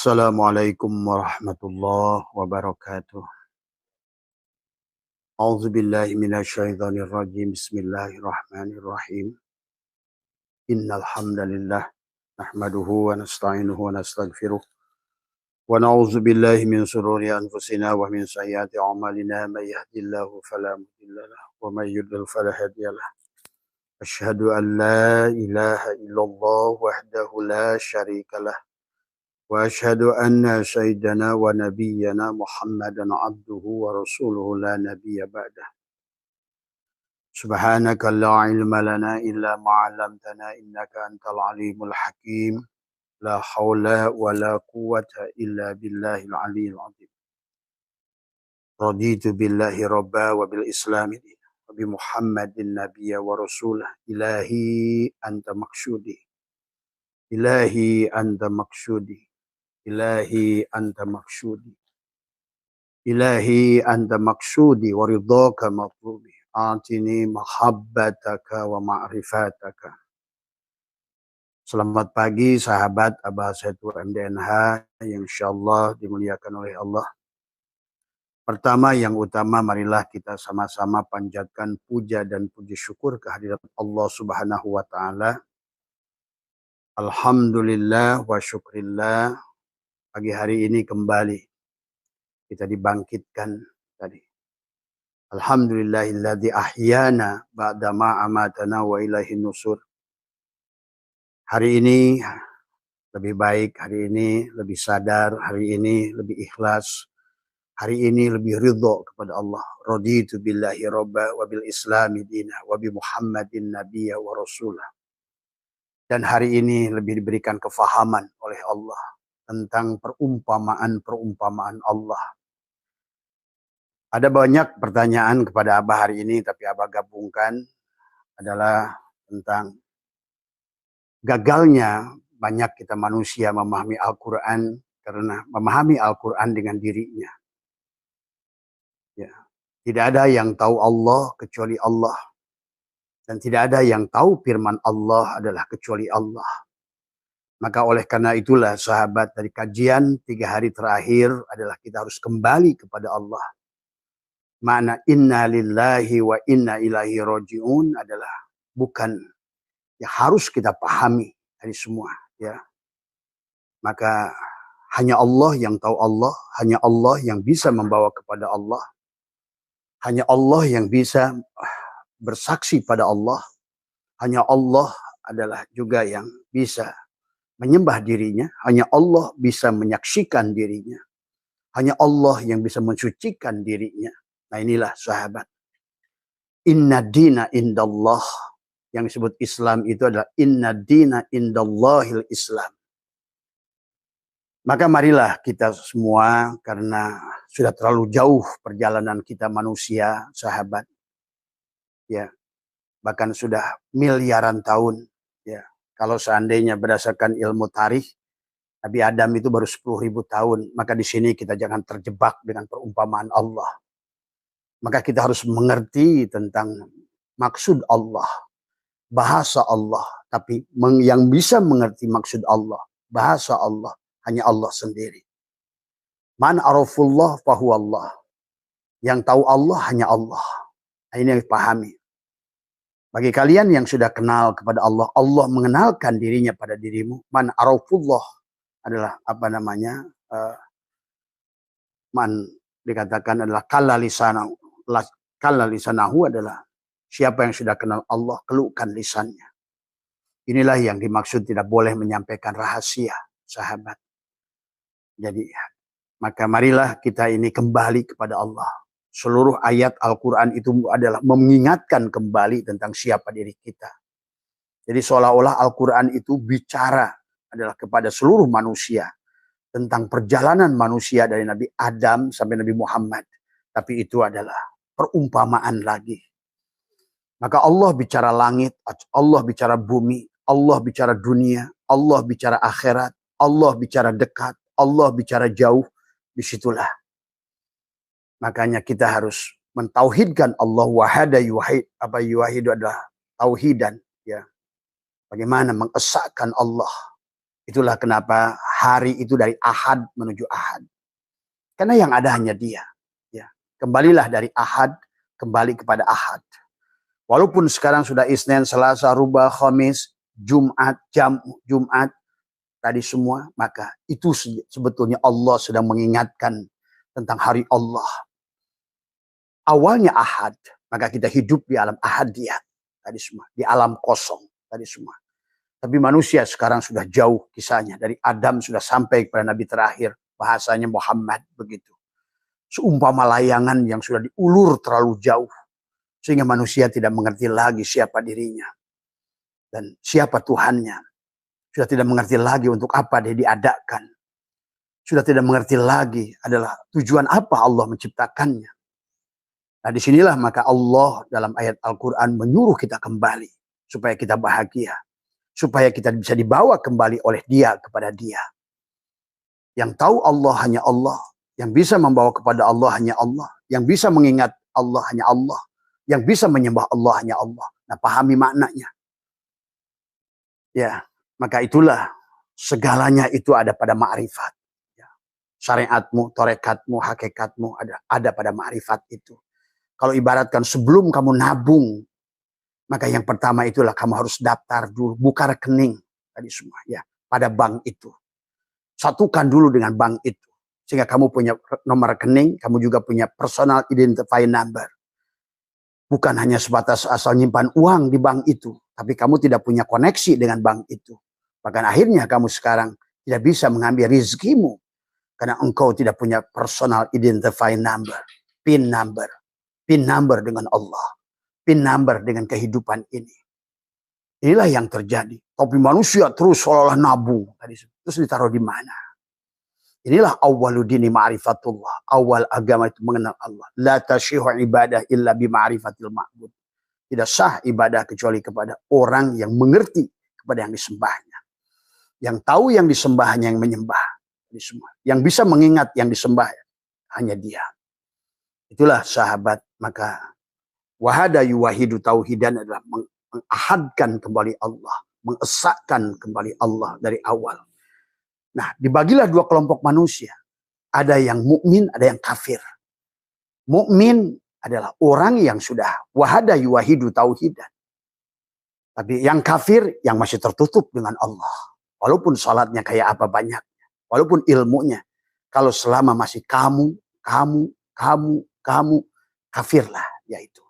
Assalamualaikum warahmatullahi wabarakatuh. A'udzu billahi minasyaitonir rajim. Bismillahirrahmanirrahim. Innal hamdalillah nahmaduhu wa nasta'inuhu wa nastaghfiruh. Wa na'udzu billahi min shururi anfusina wa min sayyiati a'malina. May yahdihillahu fala mudilla lahu wa may yudlil fala hadiya lahu. Asyhadu an la ilaha illallah wahdahu la syarika lah. وأشهد أن سيدنا ونبينا محمدا عبده ورسوله لا نبي بعده سبحانك لا علم لنا إلا ما علمتنا إنك أنت العليم الحكيم لا حول ولا قوة إلا بالله العلي العظيم رضيت بالله ربا وبالإسلام دينا وبمحمد النبي ورسوله إلهي أنت مقصودي إلهي أنت مقصودي Ilahi anta maksudi. Ilahi anta maksudi wa ridhaka matlubi. Atini mahabbataka wa ma'rifataka. Selamat pagi sahabat Abah Satu MDNH yang insyaallah dimuliakan oleh Allah. Pertama yang utama marilah kita sama-sama panjatkan puja dan puji syukur kehadirat Allah Subhanahu wa taala. Alhamdulillah wa syukrillah. Pagi hari ini kembali kita dibangkitkan tadi. Alhamdulillahilladzi ahyana ba'da ma amatana wa ilaihin nusur. Hari ini lebih baik, hari ini lebih sadar, hari ini lebih ikhlas, hari ini lebih ridho kepada Allah. Raditu billahi robba wa bil islami dina wa bi Muhammadin nabiyya wa rasulah. Dan hari ini lebih diberikan kefahaman oleh Allah tentang perumpamaan Allah. Ada banyak pertanyaan kepada Abah hari ini, tapi Abah gabungkan adalah tentang gagalnya banyak kita manusia memahami Al-Quran karena memahami Al-Quran dengan dirinya. Ya. Tidak ada yang tahu Allah kecuali Allah. Dan tidak ada yang tahu firman Allah adalah kecuali Allah. Maka oleh karena itulah sahabat dari kajian 3 hari terakhir adalah kita harus kembali kepada Allah. Makna inna lillahi wa inna ilaihi raji'un adalah bukan yang harus kita pahami dari semua. Ya. Maka hanya Allah yang tahu Allah, hanya Allah yang bisa membawa kepada Allah. Hanya Allah yang bisa bersaksi pada Allah. Hanya Allah adalah juga yang bisa menyembah dirinya, hanya Allah bisa menyaksikan dirinya. Hanya Allah yang bisa mensucikan dirinya. Nah inilah sahabat. Inna dina indallah. Yang disebut Islam itu adalah inna dina indallahil Islam. Maka marilah kita semua, karena sudah terlalu jauh perjalanan kita manusia, sahabat. Ya, bahkan sudah miliaran tahun. Ya. Kalau seandainya berdasarkan ilmu tarikh, Nabi Adam itu baru 10.000 tahun. Maka di sini kita jangan terjebak dengan perumpamaan Allah. Maka kita harus mengerti tentang maksud Allah, bahasa Allah. Tapi yang bisa mengerti maksud Allah, bahasa Allah, hanya Allah sendiri. Man arafullah fahuwallah. Yang tahu Allah hanya Allah. Nah, ini yang dipahami. Bagi kalian yang sudah kenal kepada Allah, Allah mengenalkan dirinya pada dirimu. Man arafullah adalah apa namanya? Man dikatakan adalah kalla lisanahu adalah siapa yang sudah kenal Allah, keluhkan lisannya. Inilah yang dimaksud tidak boleh menyampaikan rahasia, sahabat. Jadi, maka marilah kita ini kembali kepada Allah. Seluruh ayat Al-Quran itu adalah mengingatkan kembali tentang siapa diri kita. Jadi seolah-olah Al-Quran itu bicara adalah kepada seluruh manusia. Tentang perjalanan manusia dari Nabi Adam sampai Nabi Muhammad. Tapi itu adalah perumpamaan lagi. Maka Allah bicara langit, Allah bicara bumi, Allah bicara dunia, Allah bicara akhirat, Allah bicara dekat, Allah bicara jauh. Disitulah. Makanya kita harus mentauhidkan Allah wahada yuwahid. Apa yuwahid adalah tauhidan. Ya. Bagaimana mengesahkan Allah. Itulah kenapa hari itu dari Ahad menuju Ahad. Karena yang ada hanya Dia. Ya. Kembalilah dari Ahad, kembali kepada Ahad. Walaupun sekarang sudah Isnin, Selasa, Rubah, Khamis, Jumat, Jumat, tadi semua, maka itu sebetulnya Allah sedang mengingatkan tentang hari Allah. Awalnya Ahad, maka kita hidup di alam Ahadiyah, tadi semua, di alam kosong, tadi semua. Tapi manusia sekarang sudah jauh kisahnya. Dari Adam sudah sampai kepada Nabi terakhir. Bahasanya Muhammad begitu. Seumpama layangan yang sudah diulur terlalu jauh. Sehingga manusia tidak mengerti lagi siapa dirinya. Dan siapa Tuhannya. Sudah tidak mengerti lagi untuk apa dia diadakan. Sudah tidak mengerti lagi adalah tujuan apa Allah menciptakannya. Nah disinilah maka Allah dalam ayat Al-Quran menyuruh kita kembali. Supaya kita bahagia. Supaya kita bisa dibawa kembali oleh Dia kepada Dia. Yang tahu Allah hanya Allah. Yang bisa membawa kepada Allah hanya Allah. Yang bisa mengingat Allah hanya Allah. Yang bisa menyembah Allah hanya Allah. Nah pahami maknanya. Ya, maka itulah segalanya itu ada pada ma'rifat. Ya. Syariatmu, torekatmu, hakikatmu ada pada ma'rifat itu. Kalau ibaratkan sebelum kamu nabung, maka yang pertama itulah kamu harus daftar dulu, buka rekening tadi semua ya pada bank itu. Satukan dulu dengan bank itu sehingga kamu punya nomor rekening, kamu juga punya personal identifying number. Bukan hanya sebatas asal nyimpan uang di bank itu, tapi kamu tidak punya koneksi dengan bank itu. Bahkan akhirnya kamu sekarang tidak bisa mengambil rezekimu karena engkau tidak punya personal identifying number, PIN number dengan Allah. PIN number dengan kehidupan ini. Inilah yang terjadi. Tapi manusia terus seolah-olah nabung. Terus ditaruh di mana? Inilah awwaludini ma'rifatullah. Awal agama itu mengenal Allah. La tashihu ibadah illa bima'rifatil ma'bud. Tidak sah ibadah kecuali kepada orang yang mengerti kepada yang disembahnya. Yang tahu yang disembahnya yang menyembah. Yang bisa mengingat yang disembah hanya Dia. Itulah sahabat. Maka wahada yuwahidu tauhidan adalah mengahadkan kembali Allah. Mengesahkan kembali Allah dari awal. Nah, dibagilah dua kelompok manusia. Ada yang mukmin, ada yang kafir. Mukmin adalah orang yang sudah wahada yuwahidu tauhidan. Tapi yang kafir yang masih tertutup dengan Allah. Walaupun salatnya kayak apa banyaknya. Walaupun ilmunya. Kalau selama masih kamu, kafirlah yaitu.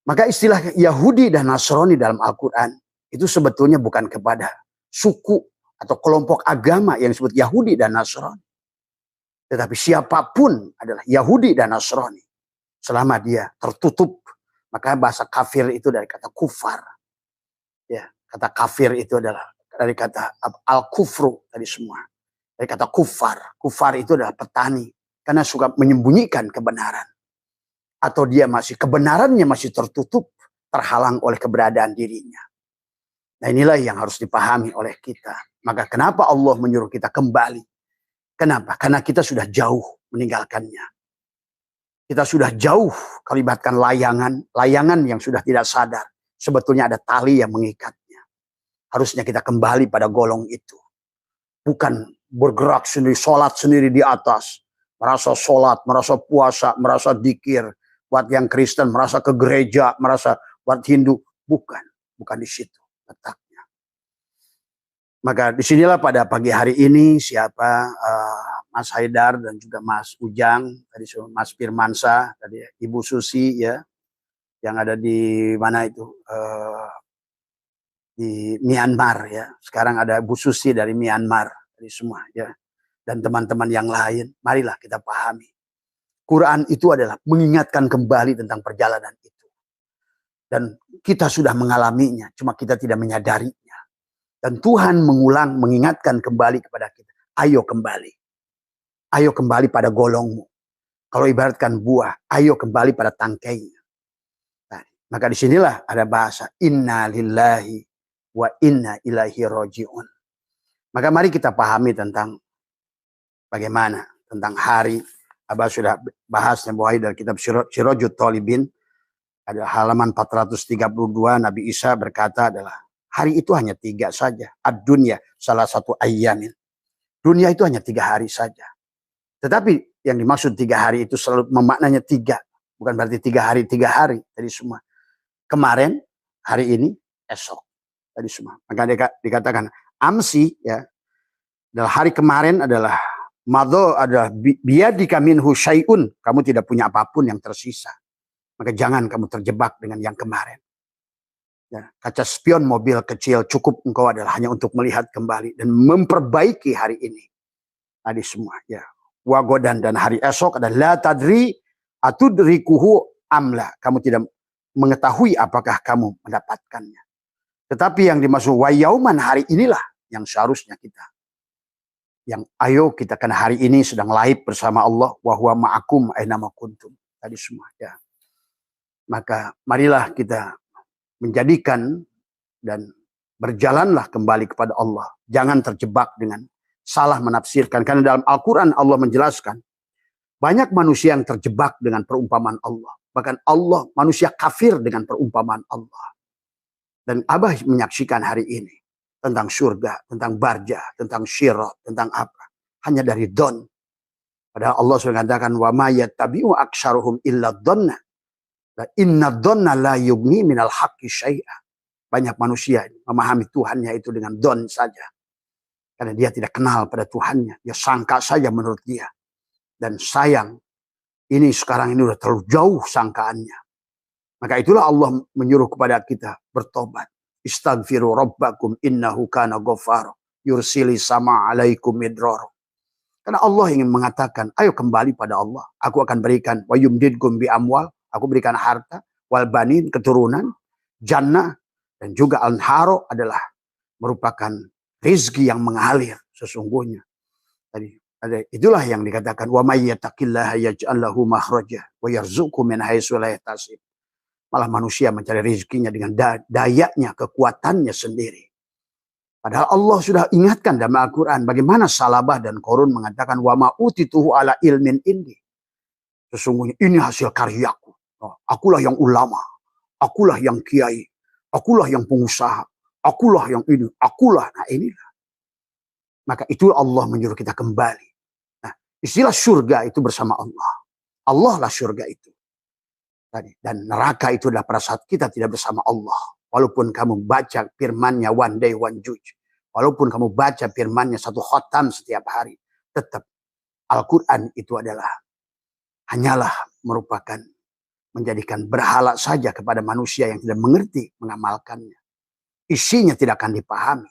Maka istilah Yahudi dan Nasrani dalam Al-Quran itu sebetulnya bukan kepada suku atau kelompok agama yang disebut Yahudi dan Nasrani. Tetapi siapapun adalah Yahudi dan Nasrani. Selama dia tertutup. Maka bahasa kafir itu dari kata kufar. Ya, kata kafir itu adalah dari kata al-kufru tadi semua. Dari kata kufar. Kufar itu adalah petani. Karena suka menyembunyikan kebenaran. Atau dia kebenarannya masih tertutup. Terhalang oleh keberadaan dirinya. Nah inilah yang harus dipahami oleh kita. Maka kenapa Allah menyuruh kita kembali? Kenapa? Karena kita sudah jauh meninggalkannya. Kita sudah jauh kelibatkan layangan yang sudah tidak sadar. Sebetulnya ada tali yang mengikatnya. Harusnya kita kembali pada golong itu. Bukan bergerak sendiri, sholat sendiri di atas. Merasa sholat, merasa puasa, merasa dikir. Buat yang Kristen, merasa ke gereja, merasa buat Hindu. Bukan di situ letaknya. Maka disinilah pada pagi hari ini siapa Mas Haidar dan juga Mas Ujang, tadi Mas Firmansyah, tadi Ibu Susi ya, yang ada di mana itu di Myanmar ya. Sekarang ada Bu Susi dari Myanmar, tadi semua ya, dan teman-teman yang lain. Marilah kita pahami, Quran itu adalah mengingatkan kembali tentang perjalanan itu, dan kita sudah mengalaminya, cuma kita tidak menyadarinya. Dan Tuhan mengingatkan kembali kepada kita. Ayo kembali. Ayo kembali pada golongmu. Kalau ibaratkan buah, ayo kembali pada tangkainya. Nah, maka disinilah ada bahasa inna lillahi wa inna ilaihi roji'un. Maka mari kita pahami tentang bagaimana. Tentang hari. Abah sudah bahas dari kitab Sirajut Talibin. Ada halaman 432 Nabi Isa berkata adalah Hari itu hanya 3 saja. Ad-dunya salah satu ayyamin. Dunia itu hanya 3 hari saja. Tetapi yang dimaksud 3 hari itu selalu memaknanya 3. Bukan berarti 3 hari, 3 hari. Tadi semua. Kemarin, hari ini, esok. Tadi semua. Maka dikatakan amsi ya. Adalah hari kemarin adalah madho adalah biyadika minhu syai'un. Kamu tidak punya apapun yang tersisa. Maka jangan kamu terjebak dengan yang kemarin. Ya, kaca spion mobil kecil cukup engkau adalah hanya untuk melihat kembali dan memperbaiki hari ini. Tadi semua ya. Wagodan dan hari esok adalah la tadri atudrikuhu amla. Kamu tidak mengetahui apakah kamu mendapatkannya. Tetapi yang dimaksud wayauman hari inilah yang seharusnya kita. Yang ayo kita kan hari ini sedang live bersama Allah. Wa huwa ma'akum aina ma kuntum. Tadi semua ya. Maka marilah kita menjadikan dan berjalanlah kembali kepada Allah. Jangan terjebak dengan salah menafsirkan. Karena dalam Al-Quran Allah menjelaskan. Banyak manusia yang terjebak dengan perumpamaan Allah. Bahkan Allah, manusia kafir dengan perumpamaan Allah. Dan Abah menyaksikan hari ini. Tentang surga, tentang barja, tentang syirat, tentang apa. Hanya dari don. Padahal Allah sudah mengatakan. Wa ma yattabi'u aksaruhum illa donna. Inna donna la yugni minal haqqi syai'a. Banyak manusia memahami Tuhannya itu dengan don saja. Karena dia tidak kenal pada Tuhannya. Dia sangka saja menurut dia. Dan sayang, ini sekarang ini sudah terlalu jauh sangkaannya. Maka itulah Allah menyuruh kepada kita bertobat. Istaghfiru rabbakum innahu kana ghaffara. Yursili sama alaikum midrara. Karena Allah ingin mengatakan, ayo kembali pada Allah. Aku akan berikan wa yumdidkum bi amwal. Aku berikan harta, wal banin, keturunan, jannah, dan juga anharo adalah merupakan rezeki yang mengalir sesungguhnya. Tadi itulah yang dikatakan wa may yattaqillaha yaj'al lahu makhraja wa yarzuqhu min haitsu la yahtasib. Malah manusia mencari rezekinya dengan dayanya, kekuatannya sendiri. Padahal Allah sudah ingatkan dalam Al-Quran bagaimana Salabah dan Korun mengatakan wa ma utituhu ala ilmin indi. Sesungguhnya ini hasil karyaku. Akulah yang ulama, akulah yang kiai, akulah yang pengusaha, akulah yang ini, akulah. Nah inilah. Maka itu Allah menyuruh kita kembali. Nah, istilah surga itu bersama Allah. Allah lah surga itu. Dan neraka itu adalah pada saat kita tidak bersama Allah. Walaupun kamu baca firmannya one day one judge. Walaupun kamu baca firmannya 1 khotam setiap hari. Tetap Al-Quran itu adalah hanyalah merupakan menjadikan berhala saja kepada manusia yang tidak mengerti mengamalkannya. Isinya tidak akan dipahami.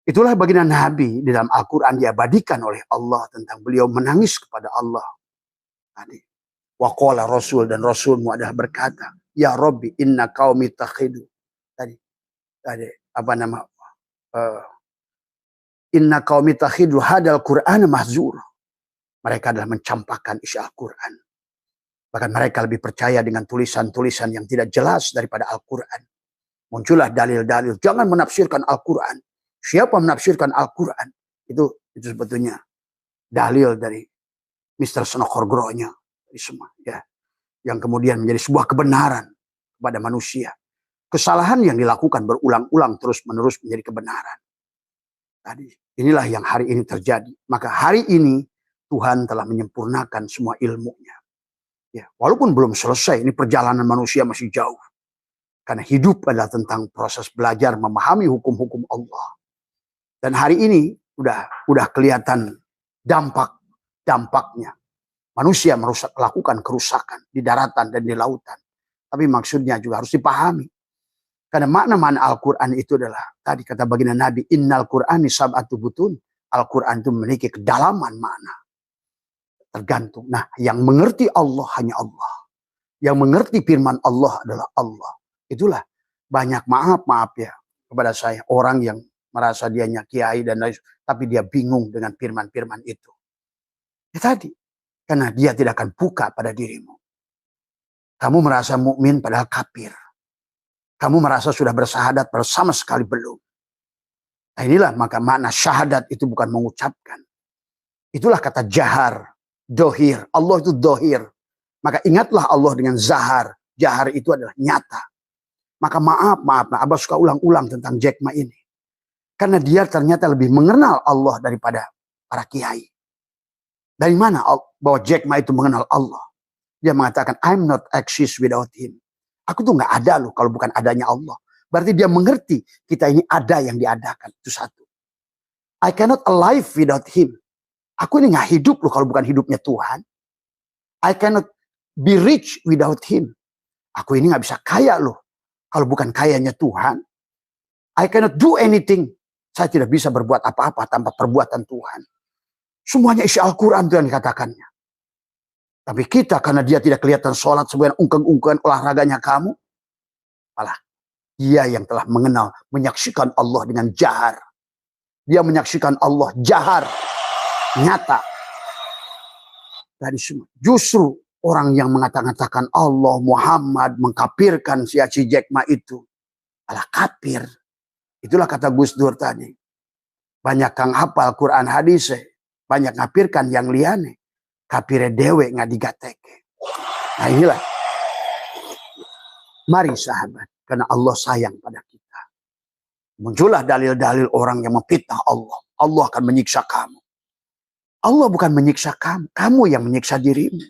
Itulah baginda Nabi di dalam Al-Quran diabadikan oleh Allah tentang beliau menangis kepada Allah. Tadi. Wa qala Rasul dan Rasulmu adalah berkata, Ya Rabbi inna qaumi takhidu. Tadi apa nama? Inna qaumi takhidu hadal Qur'an mahzur. Mereka adalah mencampakkan isi Al-Quran. Bahkan mereka lebih percaya dengan tulisan-tulisan yang tidak jelas daripada Al-Quran. Muncullah dalil-dalil. Jangan menafsirkan Al-Quran. Siapa menafsirkan Al-Quran? Itu sebetulnya dalil dari Mr. Snokhorgronya. Semua, ya. Yang kemudian menjadi sebuah kebenaran kepada manusia. Kesalahan yang dilakukan berulang-ulang terus-menerus menjadi kebenaran. Tadi, inilah yang hari ini terjadi. Maka hari ini Tuhan telah menyempurnakan semua ilmunya. Ya, walaupun belum selesai, ini perjalanan manusia masih jauh. Karena hidup adalah tentang proses belajar memahami hukum-hukum Allah. Dan hari ini udah kelihatan dampaknya. Manusia melakukan kerusakan di daratan dan di lautan. Tapi maksudnya juga harus dipahami. Karena makna-makna Al-Quran itu adalah, tadi kata baginda Nabi, Innal Qur'ani sab'atu butun. Al-Quran itu memiliki kedalaman makna. Tergantung. Nah, yang mengerti Allah hanya Allah. Yang mengerti firman Allah adalah Allah. Itulah banyak maaf ya kepada saya. Orang yang merasa dianya kiai dan lain, tapi dia bingung dengan firman-firman itu. Ya tadi. Karena dia tidak akan buka pada dirimu. Kamu merasa mukmin padahal kafir. Kamu merasa sudah bersahadat padahal sama sekali belum. Nah inilah maka makna syahadat itu bukan mengucapkan. Itulah kata jahar. Dohir. Allah itu dohir. Maka ingatlah Allah dengan zahar. Jahar itu adalah nyata. Maka maaf, nah Abah suka ulang-ulang tentang Jack Ma ini. Karena dia ternyata lebih mengenal Allah daripada para kiai. Dari mana bahwa Jack Ma itu mengenal Allah? Dia mengatakan, I'm not exist without him. Aku tuh nggak ada loh kalau bukan adanya Allah. Berarti dia mengerti kita ini ada yang diadakan. Itu satu. I cannot alive without him. Aku ini nggak hidup loh kalau bukan hidupnya Tuhan. I cannot be rich without him. Aku ini nggak bisa kaya loh kalau bukan kayanya Tuhan. I cannot do anything. Saya tidak bisa berbuat apa-apa tanpa perbuatan Tuhan. Semuanya isi Al-Quran itu yang dikatakannya. Tapi kita karena dia tidak kelihatan sholat sebagai ungkang-ungkangan olahraganya kamu. Malah dia yang telah mengenal, menyaksikan Allah dengan jahar. Dia menyaksikan Allah jahar, nyata. Dari semua. Justru orang yang mengatakan Allah, Muhammad, mengkafirkan si Jack Ma itu. Malah kafir. Itulah kata Gus Dur tadi. Banyak kang hafal Quran hadis, banyak ngapirkan yang liane. Kafire dewe nggak digateke. Nah inilah. Mari sahabat, karena Allah sayang pada kita. Muncullah dalil-dalil orang yang memfitnah Allah. Allah akan menyiksa kamu. Allah bukan menyiksa kamu, kamu yang menyiksa dirimu.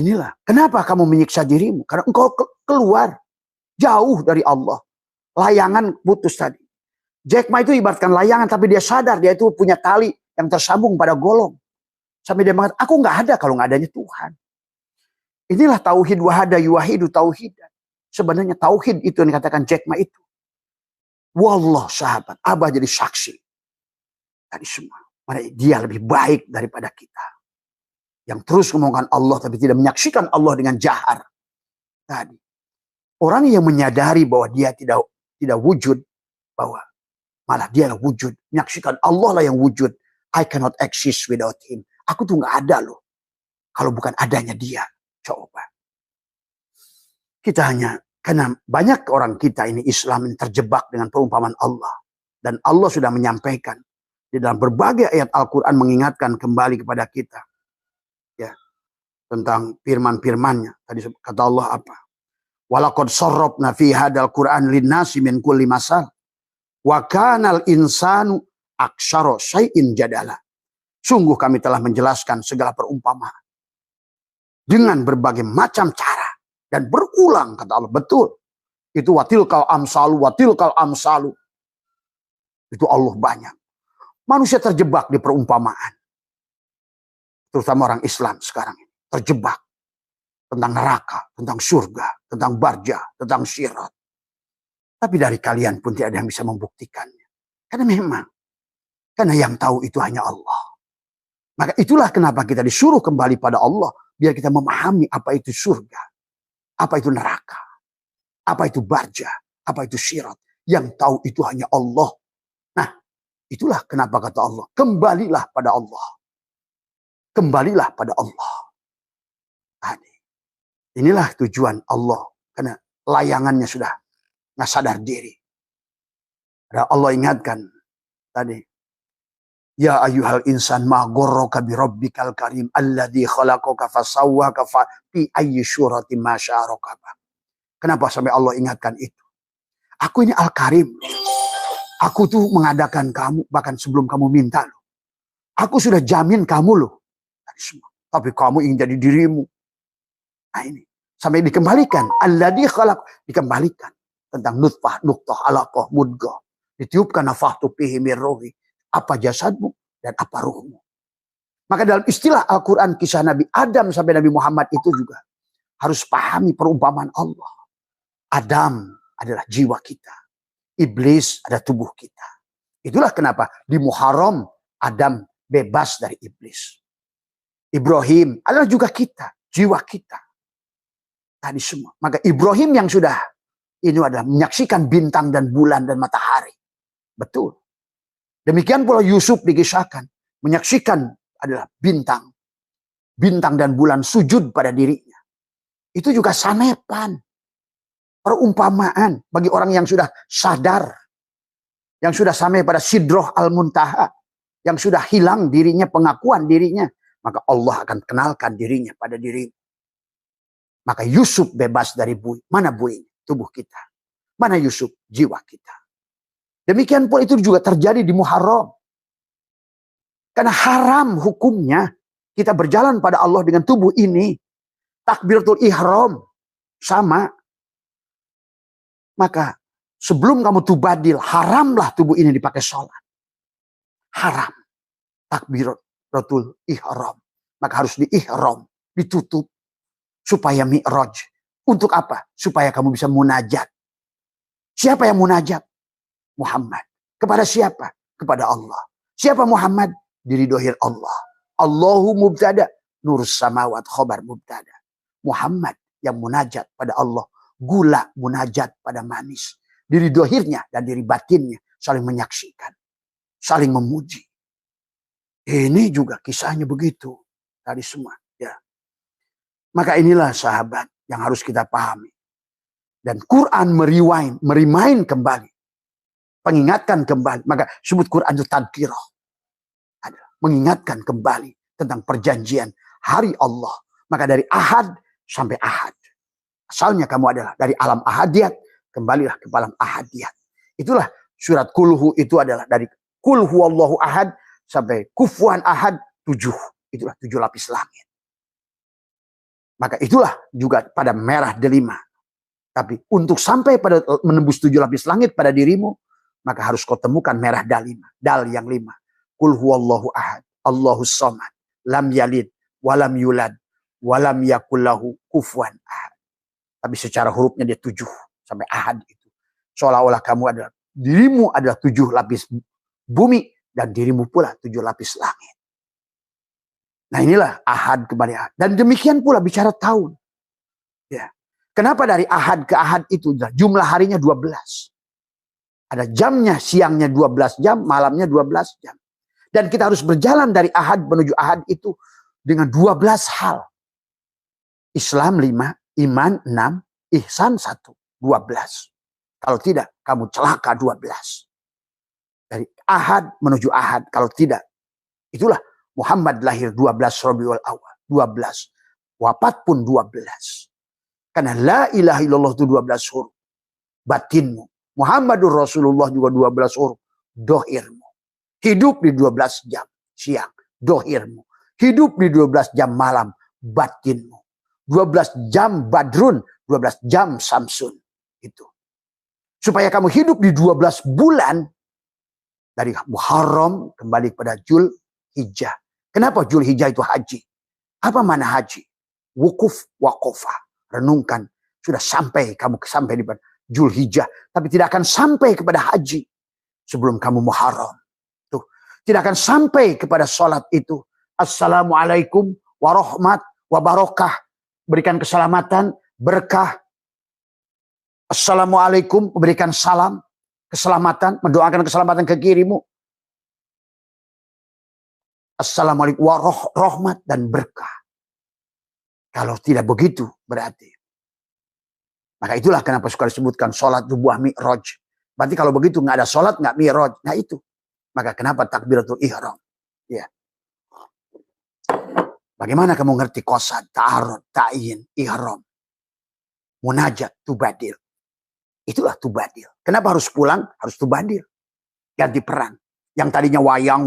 Inilah, kenapa kamu menyiksa dirimu? Karena engkau keluar jauh dari Allah. Layangan putus tadi. Jack Ma itu ibaratkan layangan, tapi dia sadar dia itu punya tali yang tersambung pada golong. Sampai dia mengatakan, aku nggak ada kalau nggak adanya Tuhan. Inilah tauhid wahada yuwahidu tauhidan. Sebenarnya tauhid itu yang dikatakan Jack Ma itu. Wallah sahabat, Abah jadi saksi. Tadi semua. Dia lebih baik daripada kita. Yang terus ngomongkan Allah tapi tidak menyaksikan Allah dengan jahar. Tadi. Orang yang menyadari bahwa dia tidak wujud, bahwa malah dia lah wujud, menyaksikan Allah lah yang wujud. I cannot exist without him. Aku tuh nggak ada loh kalau bukan adanya dia. Coba kita hanya karena banyak orang kita ini Islam ini terjebak dengan perumpamaan Allah, dan Allah sudah menyampaikan di dalam berbagai ayat Al-Quran mengingatkan kembali kepada kita ya tentang firman-firmannya. Tadi kata Allah apa? Walaqad sarrafna fi hadzal Qur'an linnasi min kulli masal wa kanal insanu aktsara syai'in jadala. Sungguh kami telah menjelaskan segala perumpamaan dengan berbagai macam cara dan berulang kata Allah. Betul. Itu watilkal amsalu. Itu Allah banyak. Manusia terjebak di perumpamaan. Terutama orang Islam sekarang ini terjebak tentang neraka, tentang surga, tentang barja, tentang sirat. Tapi dari kalian pun tidak ada yang bisa membuktikannya. Karena yang tahu itu hanya Allah. Maka itulah kenapa kita disuruh kembali pada Allah. Biar kita memahami apa itu surga. Apa itu neraka. Apa itu barja. Apa itu sirat. Yang tahu itu hanya Allah. Nah, itulah kenapa kata Allah. Kembalilah pada Allah. Kembalilah pada Allah. Tadi. Inilah tujuan Allah. Karena layangannya sudah nggak sadar diri. Allah ingatkan tadi. Ya ayyuhal insan ma ghurraka bi rabbikal karim alladzi khalaqaka fasawwaka fi ayyi syuratin ma sya'araka. Kenapa sampai Allah ingatkan itu? Aku ini Al-Karim. Aku tuh mengadakan kamu bahkan sebelum kamu minta loh. Aku sudah jamin kamu loh. Tapi kamu ingin jadi dirimu. Nah ini. Sampai dikembalikan. Alladzi khalaq. Dikembalikan. Tentang nutfah, nuqtah, alaqah, mudghah. Ditiupkan nafahtu fihi min ruhi. Apa jasadmu dan apa ruhmu. Maka dalam istilah Al-Quran kisah Nabi Adam sampai Nabi Muhammad itu juga harus pahami perumpamaan Allah. Adam adalah jiwa kita. Iblis adalah tubuh kita. Itulah kenapa di Muharram Adam bebas dari iblis. Ibrahim adalah juga kita, jiwa kita. Tadi semua. Maka Ibrahim yang sudah ini adalah menyaksikan bintang dan bulan dan matahari. Betul. Demikian pula Yusuf dikisahkan. Menyaksikan adalah bintang. Bintang dan bulan sujud pada dirinya. Itu juga sanepan. Perumpamaan bagi orang yang sudah sadar. Yang sudah sampai pada sidroh al-muntaha. Yang sudah hilang dirinya, pengakuan dirinya. Maka Allah akan kenalkan dirinya pada dirimu. Maka Yusuf bebas dari bui. Mana buinya? tubuh kita. Mana Yusuf? Jiwa kita. Demikian pula itu juga terjadi di Muharram. Karena haram hukumnya kita berjalan pada Allah dengan tubuh ini. Takbiratul ihram sama. Maka sebelum kamu tubadil, haramlah tubuh ini dipakai sholat. Haram. Takbiratul ihram. Maka harus diihram, ditutup. Supaya mi'raj. Untuk apa? Supaya kamu bisa munajat. Siapa yang munajat? Muhammad. Kepada siapa? Kepada Allah. Siapa Muhammad? Diri dohir Allah. Allahu mubtada. Nur samawat khobar mubtada. Muhammad yang munajat pada Allah. Gula munajat pada manis. Diri dohirnya dan diri batinnya saling menyaksikan. Saling memuji. Ini juga kisahnya begitu. Tadi semua. Ya. Maka inilah sahabat yang harus kita pahami. Dan Quran merimain kembali. Pengingatkan kembali. Maka sebut Quran itu tadkirah. Mengingatkan kembali tentang perjanjian hari Allah. Maka dari ahad sampai ahad. Asalnya kamu adalah dari alam ahadiyat. Kembalilah ke alam ahadiyat. Itulah surat kulhu itu adalah dari kulhu Allahu ahad sampai kufuan ahad 7. Itulah 7 lapis langit. Maka itulah juga pada merah delima. Tapi untuk sampai pada menembus 7 lapis langit pada dirimu, maka harus kau temukan merah dalima. Dal yang 5. Qul huwallahu ahad, Allahus samad, lam yalid, walam yulad, walam yakullahu kufuwan ahad. Tapi secara hurufnya dia 7 sampai ahad itu. Seolah-olah kamu adalah, dirimu adalah 7 lapis bumi, dan dirimu pula 7 lapis langit. Nah inilah ahad kembali ahad. Dan demikian pula bicara tahun. Ya. Kenapa dari ahad ke ahad itu jumlah harinya 12. Ada jamnya, siangnya 12 jam, malamnya 12 jam. Dan kita harus berjalan dari ahad menuju ahad itu dengan 12 hal. Islam 5, iman 6, ihsan 1, 12. Kalau tidak, kamu celaka 12. Dari ahad menuju ahad. Kalau tidak, itulah Muhammad lahir 12 Rabiul Awal. 12. Wafat pun 12. Karena la ilaha illallah itu 12 huruf. Batinmu. Muhammadur Rasulullah juga 12 huruf. Dohirmu. Hidup di 12 jam siang. Dohirmu. Hidup di 12 jam malam. Batinmu. 12 jam badrun. 12 jam samsun. Itu. Supaya kamu hidup di 12 bulan. Dari Muharram kembali pada Jul Hijjah. Kenapa Jul Hijjah itu haji? Apa mana haji? Wukuf waqofah. Renungkan. Sudah sampai kamu sampai di Jul Hijjah. Tapi tidak akan sampai kepada haji. Sebelum kamu Muharram. Tuh. Tidak akan sampai kepada sholat itu. Assalamualaikum warahmat wabarakah. Berikan keselamatan, berkah. Assalamualaikum, memberikan salam, keselamatan, mendoakan keselamatan ke kirimu. Assalamualaikum warahmat dan berkah. Kalau tidak begitu berarti. Maka itulah kenapa suka disebutkan sholat buah mi'raj. Berarti kalau begitu nggak ada sholat, nggak mi'raj. Nah itu. Maka kenapa takbiratul ihram. Ya. Bagaimana kamu ngerti qasad, ta'arud, ta'yin, ihram. Munajat, tubadil. Itulah tubadil. Kenapa harus pulang? Harus tubadil. Ganti peran. Yang tadinya wayang,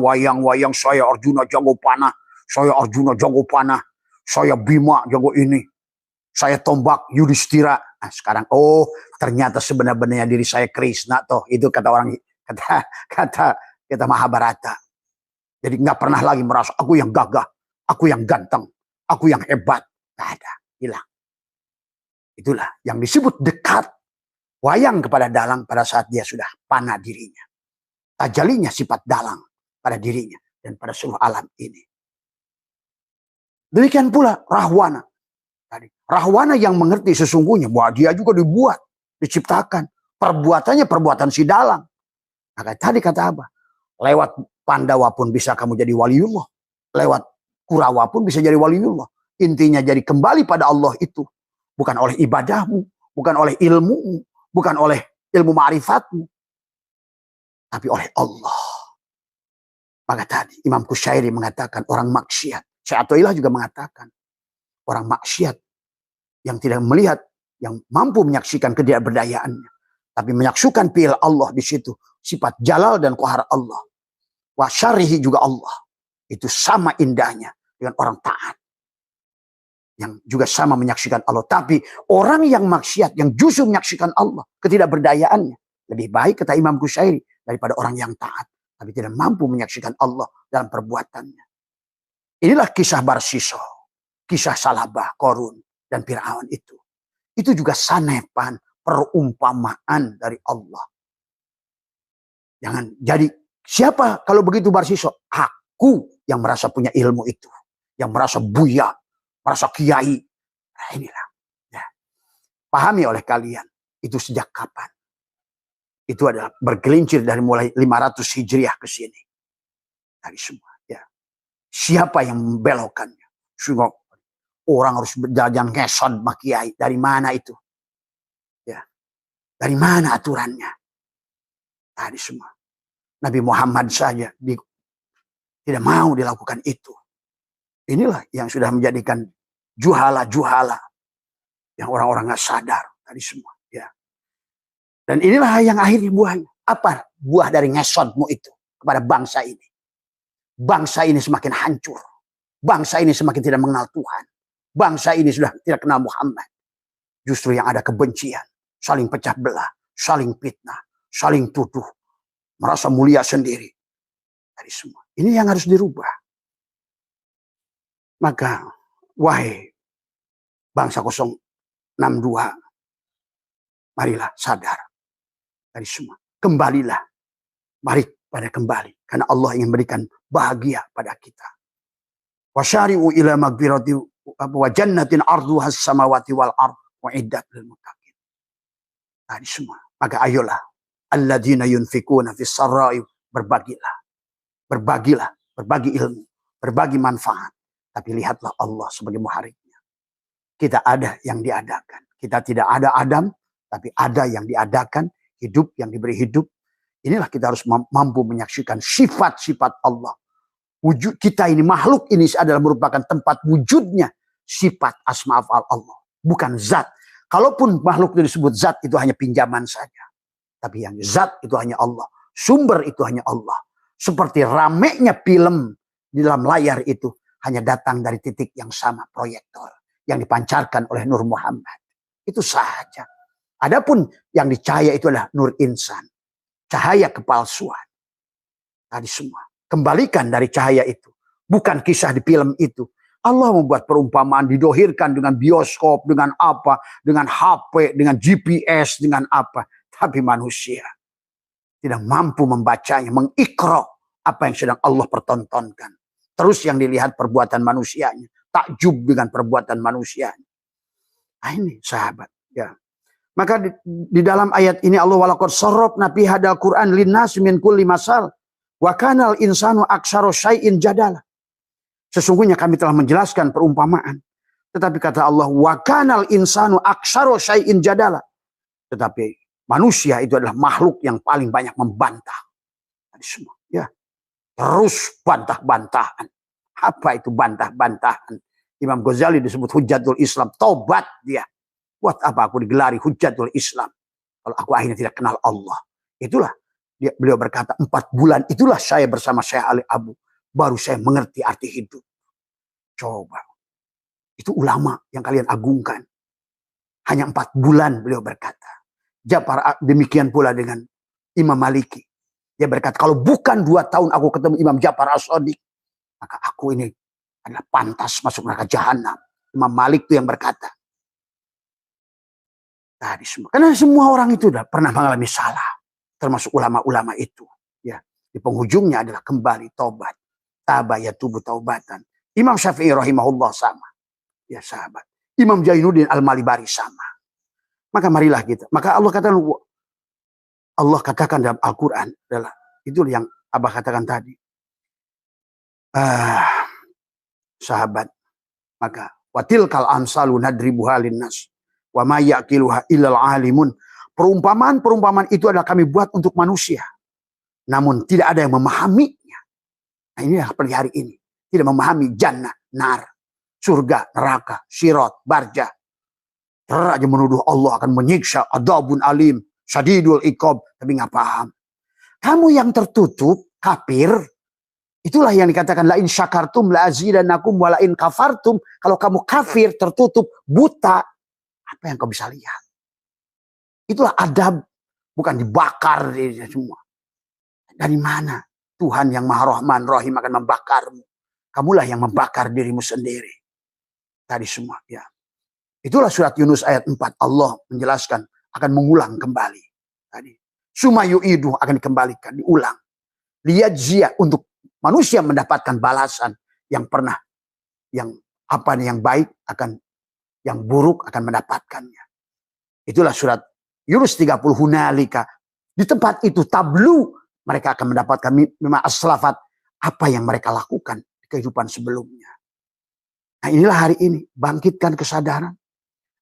saya Arjuna jago panah. Saya Arjuna jago panah. Saya Bima jago ini. Saya Tombak Yudhistira. Nah, sekarang ternyata sebenarnya diri saya Krishna toh. Itu kata orang kata Mahabharata. Jadi nggak pernah lagi merasa aku yang gagah, aku yang ganteng, aku yang hebat. Nggak ada, hilang. Itulah yang disebut dekat wayang kepada dalang pada saat dia sudah panah dirinya. Tajalinya sifat dalang pada dirinya dan pada seluruh alam ini. Demikian pula Rahwana. Rahwana yang mengerti sesungguhnya bahwa dia juga dibuat, diciptakan. Perbuatannya perbuatan si dalang. Maka tadi kata apa? Lewat Pandawa pun bisa kamu jadi waliullah. Lewat Kurawa pun bisa jadi waliullah. Intinya jadi kembali pada Allah itu. Bukan oleh ibadahmu, bukan oleh ilmumu, bukan oleh ilmu ma'rifatmu. Tapi oleh Allah. Maka tadi Imam Kusyairi mengatakan orang maksiat. Syekh Athaillah juga mengatakan. Orang maksiat yang tidak melihat yang mampu menyaksikan ketidakberdayaannya, tapi menyaksikan fi'il Allah di situ, sifat jalal dan qahar Allah. Wa syarihi juga Allah. Itu sama indahnya dengan orang taat yang juga sama menyaksikan Allah. Tapi orang yang maksiat, yang justru menyaksikan Allah, ketidakberdayaannya, lebih baik kata Imam Qushairi daripada orang yang taat tapi tidak mampu menyaksikan Allah dalam perbuatannya. Inilah kisah Barsiso, kisah Salabah, Korun, dan Fir'aun itu. Itu juga sanepan, perumpamaan dari Allah. Jangan jadi, siapa kalau begitu Barsiso? Aku yang merasa punya ilmu itu. Yang merasa buya, merasa kiai. Nah inilah. Ya. Pahami oleh kalian, itu sejak kapan? Itu adalah bergelincir dari mulai 500 Hijriah ke sini. Dari semua. Ya. Siapa yang membelokkannya? Sehingga orang harus berjalan ngesot sama kiai. Dari mana itu? Ya. Dari mana aturannya? Tadi semua. Nabi Muhammad saja tidak mau dilakukan itu. Inilah yang sudah menjadikan juhala-juhala yang orang-orang nggak sadar tadi semua. Ya. Dan inilah yang akhirnya buahnya. Apa buah dari ngesotmu itu kepada bangsa ini? Bangsa ini semakin hancur. Bangsa ini semakin tidak mengenal Tuhan. Bangsa ini sudah tidak kenal Muhammad. Justru yang ada kebencian, saling pecah belah, saling fitnah, saling tuduh, merasa mulia sendiri. Dari semua. Ini yang harus dirubah. Maka, wahai bangsa 062, marilah sadar dari semua. Kembalilah. Mari pada kembali. Karena Allah ingin berikan bahagia pada kita. Wasyari'u ila magfirati wa jannatin arduhas samawati wal ard wa iddat lil muttaqin. Tadi semua. Maka ayolah. Alladzina yunfikuna fis sarra'i, berbagilah. Berbagilah. Berbagi ilmu. Berbagi manfaat. Tapi lihatlah Allah sebagai muharibnya. Kita ada yang diadakan. Kita tidak ada Adam. Tapi ada yang diadakan. Hidup yang diberi hidup. Inilah kita harus mampu menyaksikan sifat-sifat Allah. Wujud kita ini, makhluk ini adalah merupakan tempat wujudnya sifat asma af'al Allah. Bukan zat. Kalaupun makhluk itu disebut zat, itu hanya pinjaman saja. Tapi yang zat itu hanya Allah. Sumber itu hanya Allah. Seperti ramenya film di dalam layar itu hanya datang dari titik yang sama, proyektor. Yang dipancarkan oleh Nur Muhammad. Itu saja. Adapun yang dicahaya itu adalah nur insan. Cahaya kepalsuan. Tadi semua. Kembalikan dari cahaya itu. Bukan kisah di film itu. Allah membuat perumpamaan, didohirkan dengan bioskop, dengan apa, dengan HP, dengan GPS, dengan apa. Tapi manusia tidak mampu membacanya, mengikra apa yang sedang Allah pertontonkan. Terus yang dilihat perbuatan manusianya. Takjub dengan perbuatan manusianya. Nah ini sahabat. Ya. Maka di dalam ayat ini Allah walaqad sarrafna fi hadal Qur'an linnas min kulli masal wa kanal insanu aktsara syai'in jadala. Sesungguhnya kami telah menjelaskan perumpamaan. Tetapi kata Allah wa kanal insanu aktsara syai'in jadala. Tetapi manusia itu adalah makhluk yang paling banyak membantah. Tadi semua, ya. Terus bantah-bantahan. Apa itu bantah-bantahan? Imam Ghazali disebut Hujjatul Islam, tobat dia. Buat apa aku digelari Hujjatul Islam? Kalau aku akhirnya tidak kenal Allah. Itulah. Beliau berkata, 4 bulan itulah saya bersama Syekh Ali Abu. Baru saya mengerti arti hidup. Coba. Itu ulama yang kalian agungkan. Hanya 4 bulan beliau berkata. Demikian pula dengan Imam Maliki. Dia berkata, kalau bukan 2 tahun aku ketemu Imam Ja'far As-Shadiq, maka aku ini adalah pantas masuk neraka jahanam. Imam Malik itu yang berkata. Tadi semua. Karena semua orang itu sudah pernah mengalami salah. Termasuk ulama-ulama itu. Ya. Di penghujungnya adalah kembali taubat. Taba yatubu taubatan. Imam Syafi'i rahimahullah sama. Ya sahabat. Imam Jainuddin Al-Malibari sama. Maka marilah kita. Maka Allah katakan dalam Al-Quran. Adalah, itu yang Abah katakan tadi. Sahabat. Maka. Watilkal amsalu nadribuha linnas. Wa ma yaqiluha illal alimun. Perumpamaan-perumpamaan itu adalah kami buat untuk manusia. Namun tidak ada yang memahaminya. Nah ini seperti hari ini. Tidak memahami jannah, nar, surga, neraka, sirat, barja. aja menuduh Allah akan menyiksa, adabun alim, syadidul iqab, tapi nggak paham. Kamu yang tertutup, kafir, itulah yang dikatakan la in syakartum la azidannakum wa la in kafartum. Kalau kamu kafir, tertutup, buta, apa yang kau bisa lihat? Itulah adab, bukan dibakar semua. Dari mana Tuhan yang Maha Rahman Rahim akan membakarmu? Kamulah yang membakar dirimu sendiri. Tadi semua, ya. Itulah surat Yunus ayat 4. Allah menjelaskan akan mengulang kembali. Tadi. Suma yu'idu akan dikembalikan, diulang. Liyajzia untuk manusia mendapatkan balasan yang pernah, yang apa nih yang baik akan, yang buruk akan mendapatkannya. Itulah surat Yunus 30 hunalika. Di tempat itu tablu mereka akan mendapatkan mimma aslafat, apa yang mereka lakukan di kehidupan sebelumnya. Nah inilah hari ini, bangkitkan kesadaran.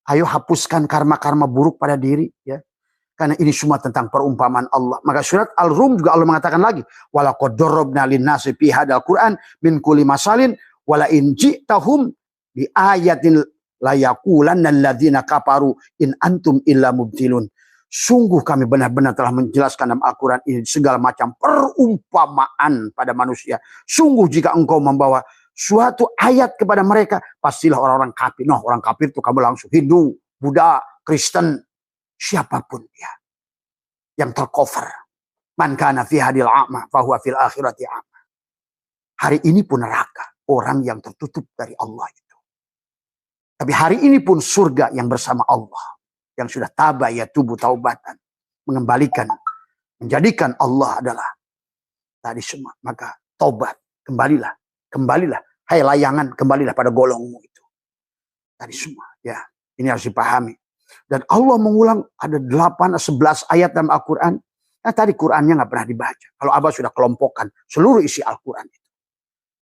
Ayo hapuskan karma-karma buruk pada diri, ya. Karena ini semua tentang perumpamaan Allah. Maka surat Al-Rum juga Allah mengatakan lagi, walaqad darabna lin-nasi fi hadzal Qur'an min kulli masalin wala in ji'tahum bi ayatin la yaqulanna alladziina kafaru in antum illa mubtilun. Sungguh kami benar-benar telah menjelaskan dalam Al-Quran ini segala macam perumpamaan pada manusia. Sungguh jika engkau membawa suatu ayat kepada mereka, pastilah orang-orang kafir. Nah, orang kafir itu kamu langsung Hindu, Buddha, Kristen, siapapun dia yang tercover. Man kana fi hadil a'ma fahuwa fil akhirati a'ma. Hari ini pun neraka, orang yang tertutup dari Allah itu. Tapi hari ini pun surga yang bersama Allah. Yang sudah tabah ya tubuh taubatan. Mengembalikan, menjadikan Allah adalah tadi semua. Maka taubat, kembalilah. Kembalilah. Hai layangan, kembalilah pada golongmu itu. Tadi semua. Ya, ini harus dipahami. Dan Allah mengulang ada 8-11 ayat dalam Al-Quran. Nah tadi Qurannya nggak pernah dibaca. Kalau Abah sudah kelompokkan seluruh isi Al-Quran itu.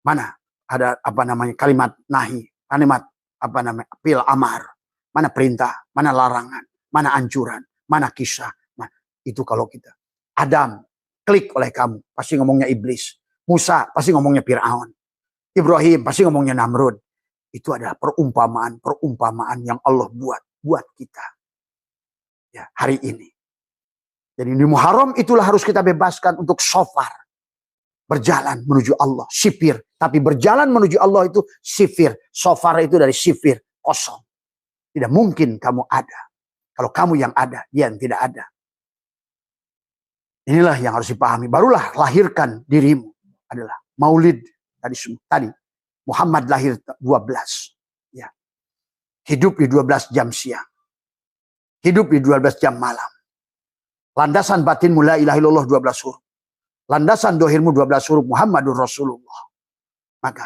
Mana ada apa namanya kalimat nahi, kalimat apa namanya fil amar. Mana perintah, mana larangan, mana anjuran, mana kisah. Nah, itu kalau kita. Adam, klik oleh kamu, pasti ngomongnya iblis. Musa, pasti ngomongnya Fir'aun. Ibrahim, pasti ngomongnya Namrud. Itu adalah perumpamaan yang Allah buat kita. Ya, hari ini. Jadi di Muharram itulah harus kita bebaskan untuk shofar. Berjalan menuju Allah, sifir. Tapi berjalan menuju Allah itu sifir. Shofar itu dari sifir, kosong. Tidak mungkin kamu ada. Kalau kamu yang ada, dia yang tidak ada. Inilah yang harus dipahami. Barulah lahirkan dirimu. Adalah maulid. Tadi Muhammad lahir 12. Ya. Hidup di 12 jam siang. Hidup di 12 jam malam. Landasan batinmu la ilaha illallah 12 huruf. Landasan dohirmu 12 huruf Muhammadur Rasulullah. Maka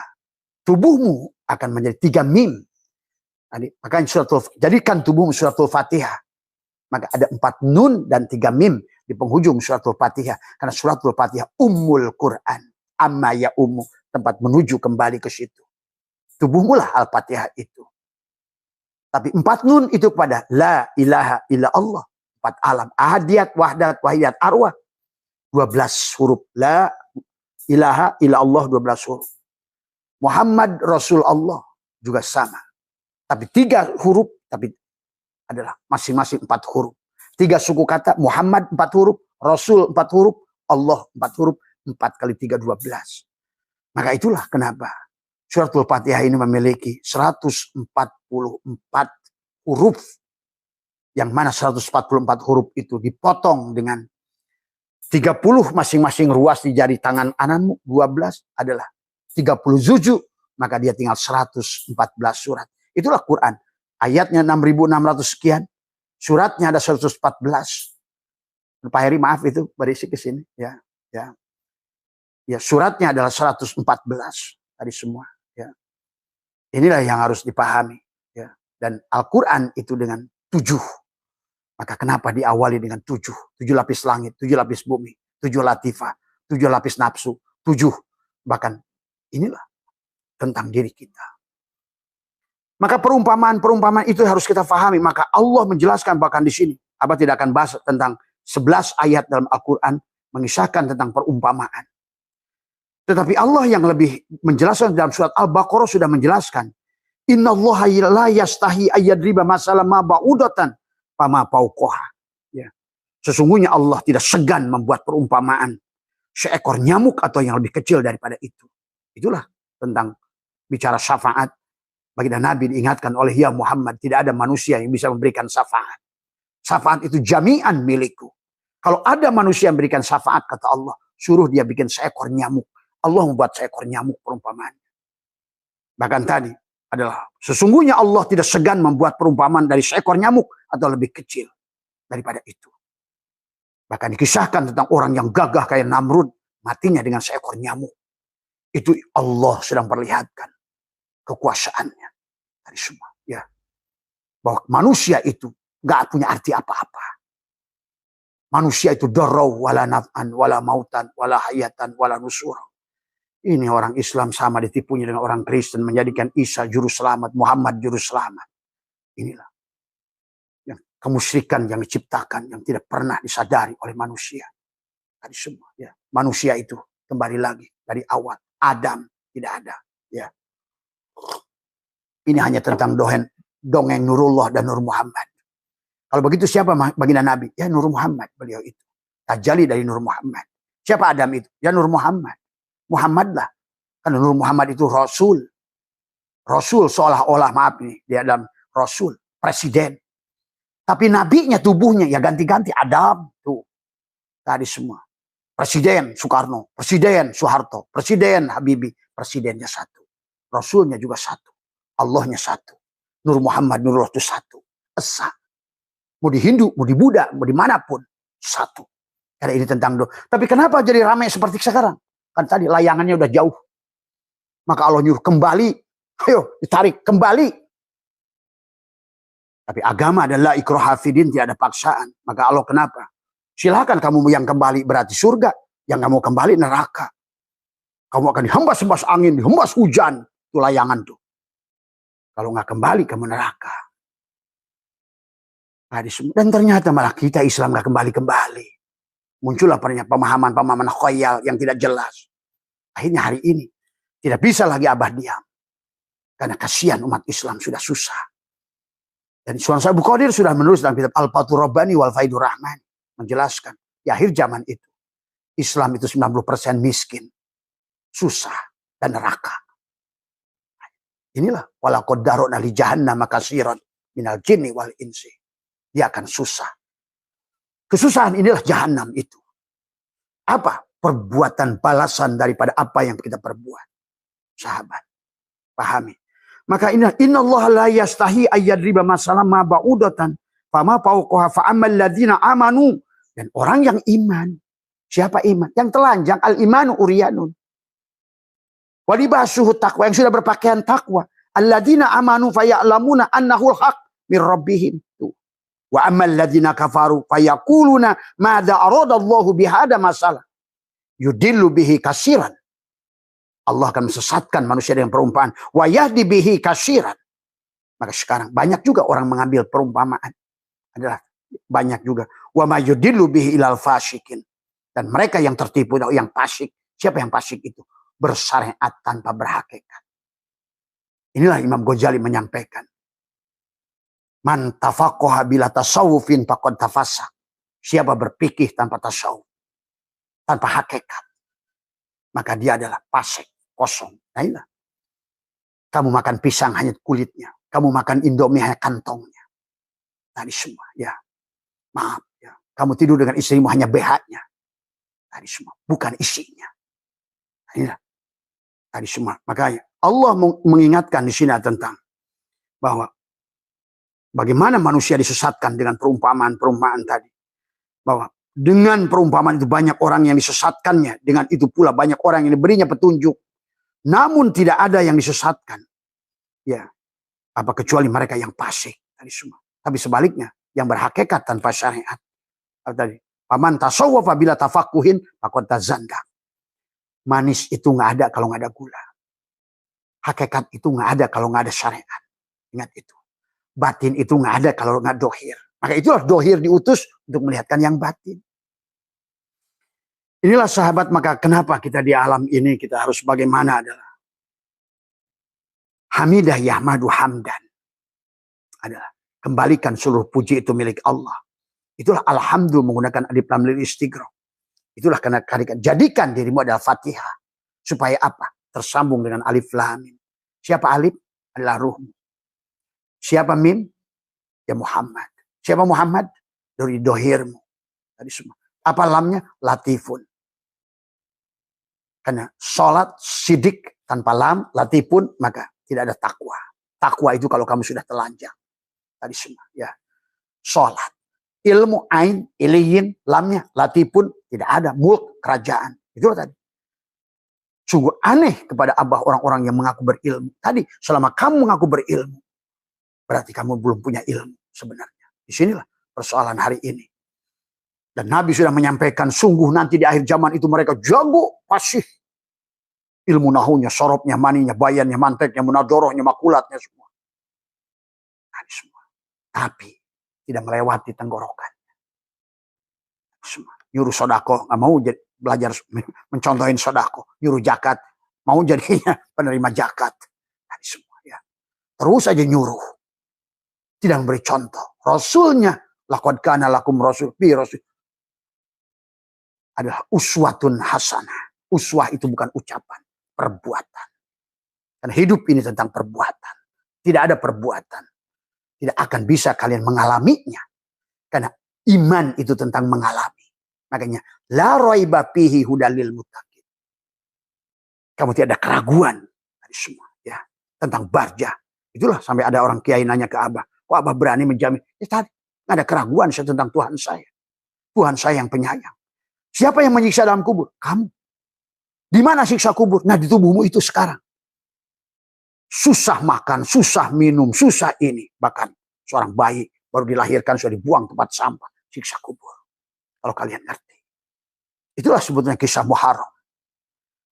tubuhmu akan menjadi 3 mim. Makanya jadikan tubuhmu suratul Fatihah. Maka ada 4 nun dan 3 mim di penghujung suratul Fatihah. Karena suratul Fatihah ummul Quran. Amma ya ummu. Tempat menuju kembali ke situ. Tubuhmu lah Al-Fatihah itu. Tapi 4 nun itu kepada la ilaha illa Allah. 4 alam. Ahadiyat, wahdat, wahiyat, arwah. 12 huruf. La ilaha illa Allah 12 huruf. Muhammad Rasul Allah juga sama. Tapi 3 huruf, tapi adalah masing-masing 4 huruf. 3 suku kata, Muhammad 4 huruf, Rasul 4 huruf, Allah 4 huruf, 4 kali 3, 12. Maka itulah kenapa suratul Fatihah ini memiliki 144 huruf. Yang mana 144 huruf itu dipotong dengan 30 masing-masing ruas di jari tangan kananmu, 12 adalah 30 zuzu, maka dia tinggal 114 surat. Itulah Quran. Ayatnya 6.600 sekian. Suratnya ada 114. Pak Heri maaf itu berisi ke sini. Ya, ya. Ya, suratnya adalah 114 tadi semua. Ya. Inilah yang harus dipahami. Ya. Dan Al-Quran itu dengan 7. Maka kenapa diawali dengan 7? 7 lapis langit, 7 lapis bumi, 7 latifah, 7 lapis nafsu, 7. Bahkan inilah tentang diri kita. Maka perumpamaan itu harus kita pahami. Maka Allah menjelaskan bahkan di sini. Abah tidak akan bahas tentang 11 ayat dalam Al-Quran mengisahkan tentang perumpamaan. Tetapi Allah yang lebih menjelaskan dalam surat Al-Baqarah sudah menjelaskan. Innallaha la yastahi ayyadriba masalah ma ba'udatan fama fauqaha. Ya. Sesungguhnya Allah tidak segan membuat perumpamaan seekor nyamuk atau yang lebih kecil daripada itu. Itulah tentang bicara syafaat. Baginda Nabi diingatkan oleh ya Muhammad, tidak ada manusia yang bisa memberikan syafaat. Syafaat itu jami'an milikku. Kalau ada manusia yang memberikan syafaat, kata Allah, suruh dia bikin seekor nyamuk. Allah membuat seekor nyamuk perumpamaan. Bahkan tadi adalah sesungguhnya Allah tidak segan membuat perumpamaan dari seekor nyamuk atau lebih kecil daripada itu. Bahkan dikisahkan tentang orang yang gagah kayak Namrud, matinya dengan seekor nyamuk. Itu Allah sedang perlihatkan kekuasaannya dari semua. Ya, bahwa manusia itu gak punya arti apa-apa. Manusia itu darau wala naf'an wala mautan wala hayatan wala nusur. Ini orang Islam sama ditipunya dengan orang Kristen, menjadikan Isa juru selamat, Muhammad juru selamat. Inilah yang kemusyrikan yang diciptakan, yang tidak pernah disadari oleh manusia. Tadi semua, ya. Manusia itu kembali lagi dari awal. Adam tidak ada. Ya. Ini hanya tentang dongeng Nurullah dan Nur Muhammad. Kalau begitu siapa baginda Nabi? Ya Nur Muhammad, beliau itu. Tajalli dari Nur Muhammad. Siapa Adam itu? Ya Nur Muhammad. Muhammad lah. Karena Nur Muhammad itu Rasul. Rasul seolah-olah, maaf nih, dia dalam Rasul, Presiden. Tapi nabinya, tubuhnya, ya ganti-ganti. Adam, tuh. Tadi semua. Presiden Soekarno, Presiden Soeharto, Presiden Habibie. Presidennya satu. Rasulnya juga satu. Allahnya satu. Nur Muhammad, Nurullah itu satu. Esa. Mau di Hindu, mau di Buddha, mau dimanapun. Satu. Karena ini tentang doa. Tapi kenapa jadi ramai seperti sekarang? Kan tadi layangannya udah jauh. Maka Allah nyuruh kembali. Ayo ditarik kembali. Tapi agama adalah ikraha fidin, tidak ada paksaan. Maka Allah kenapa? Silakan kamu yang kembali berarti surga. Yang kamu kembali neraka. Kamu akan dihembas-hembas angin, dihembas hujan. Itu layangan tuh. Kalau nggak kembali kamu neraka. Dan ternyata malah kita Islam nggak kembali-kembali. Muncullah pemahaman-pemahaman khayal yang tidak jelas. Akhirnya hari ini tidak bisa lagi abah diam. Karena kasihan umat Islam sudah susah. Dan Sunan Abu Qadir sudah menulis dalam kitab Al-Fathur Rabbani wal Faidur Rahman. Menjelaskan di akhir zaman itu. Islam itu 90% miskin. Susah dan neraka. Inilah. Walaqad dara'na li jahannam katsiran minal jinni wal insi. Dia akan susah. Kesusahan inilah jahanam itu. Apa? Perbuatan balasan daripada apa yang kita perbuat. Sahabat. Pahami. Maka innallaha la yastahi ayyadriba masalah ma ba'udatan fama fauqaha fa'amal ladzina amanu. Dan orang yang iman. Siapa iman? Yang telanjang. Al-imanu uriyanun. Walibasuhu taqwa. Yang sudah berpakaian takwa. Alladzina amanu faya'lamuna annahul haq min rabbihim. Wa ammal ladzina kafaru fayaquluna madza aradallahu bihada masalah yudillu bihi katsiran. Allah akan mesesatkan manusia dengan perumpamaan. Wa yahdi bihi katsiran. Maka sekarang banyak juga orang mengambil perumpamaan. Adalah banyak juga. Wa ma yudillu bihi ilal fasikin. Dan mereka yang tertipu, yang fasik. Siapa yang fasik itu? Bersyariat tanpa berhakikat. Inilah Imam Ghazali menyampaikan. Man tafaqaha bila tasawufin faqad tafassa. Siapa berpikir tanpa tasawuf, tanpa hakikat, maka dia adalah fasik, kosong. Nah inilah. Kamu makan pisang hanya kulitnya, kamu makan indomie hanya kantongnya. Tadi semua, ya. Maaf, ya. Kamu tidur dengan istrimu hanya BH-nya. Tadi semua, bukan isinya. Nah, inilah. Tadi semua. Makanya Allah mengingatkan di sini tentang bahwa bagaimana manusia disesatkan dengan perumpamaan-perumpamaan tadi. Bahwa dengan perumpamaan itu banyak orang yang disesatkannya. Dengan itu pula banyak orang yang diberinya petunjuk. Namun tidak ada yang disesatkan. Ya. Apa kecuali mereka yang fasik. Tadi semua. Tapi sebaliknya. Yang berhakikat tanpa syariat. Tadi. Paman tasawwafa bila tafakuhin. Pakot tazanda. Manis itu nggak ada kalau nggak ada gula. Hakikat itu nggak ada kalau nggak ada syariat. Ingat itu. Batin itu nggak ada kalau nggak dohir. Maka itulah dohir diutus untuk melihatkan yang batin. Inilah sahabat, maka kenapa kita di alam ini kita harus bagaimana adalah Hamidah yahmadu hamdan. Adalah kembalikan seluruh puji itu milik Allah. Itulah alhamdulillah menggunakan alif lam lil istighraq. Itulah karena jadikan dirimu adalah Fatihah. Supaya apa? Tersambung dengan alif lam mim. Siapa alif? Adalah ruhmu. Siapa mim? Ya Muhammad. Siapa Muhammad? Dari dohirmu. Tadi semua. Apa lamnya? Latifun. Karena sholat sidik tanpa lam, latifun, maka tidak ada takwa. Takwa itu kalau kamu sudah telanjang. Tadi semua. Ya. Sholat. Ilmu ain, iliyin, lamnya, latifun, tidak ada. Mulk, kerajaan. Itu tadi. Sungguh aneh kepada abah orang-orang yang mengaku berilmu. Tadi, selama kamu mengaku berilmu, berarti kamu belum punya ilmu sebenarnya. Disinilah persoalan hari ini. Dan Nabi sudah menyampaikan, sungguh nanti di akhir zaman itu mereka jago, fasih. Ilmu nahunya, sorobnya, maninya, bayannya, manteknya, munadorohnya, makulatnya, semua. Tadi semua. Tapi, tidak melewati tenggorokan. Semua. Nyuruh sodako, nggak mau jadi, belajar mencontohin sodako. Nyuruh zakat, mau jadinya penerima zakat. Tadi semua. Ya. Terus aja nyuruh. Tidak memberi contoh. Rasulnya, laqad kana lakum rasul fi rasul adalah uswatun hasanah. Uswah itu bukan ucapan, perbuatan. Dan hidup ini tentang perbuatan. Tidak ada perbuatan. Tidak akan bisa kalian mengalaminya. Karena iman itu tentang mengalami. Makanya, la raiba fihi hudalil muttaqin. Kamu tidak ada keraguan dari semua. Ya. Tentang barjah. Itulah sampai ada orang kiai nanya ke Abah. Kok Abah berani menjamin? Ya tadi, nggak ada keraguan saya tentang Tuhan saya. Tuhan saya yang penyayang. Siapa yang menyiksa dalam kubur? Kamu. Di mana siksa kubur? Nah, di tubuhmu itu sekarang. Susah makan, susah minum, susah ini. Bahkan seorang bayi baru dilahirkan sudah dibuang tempat sampah. Siksa kubur. Kalau kalian ngerti. Itulah sebetulnya kisah Muharram.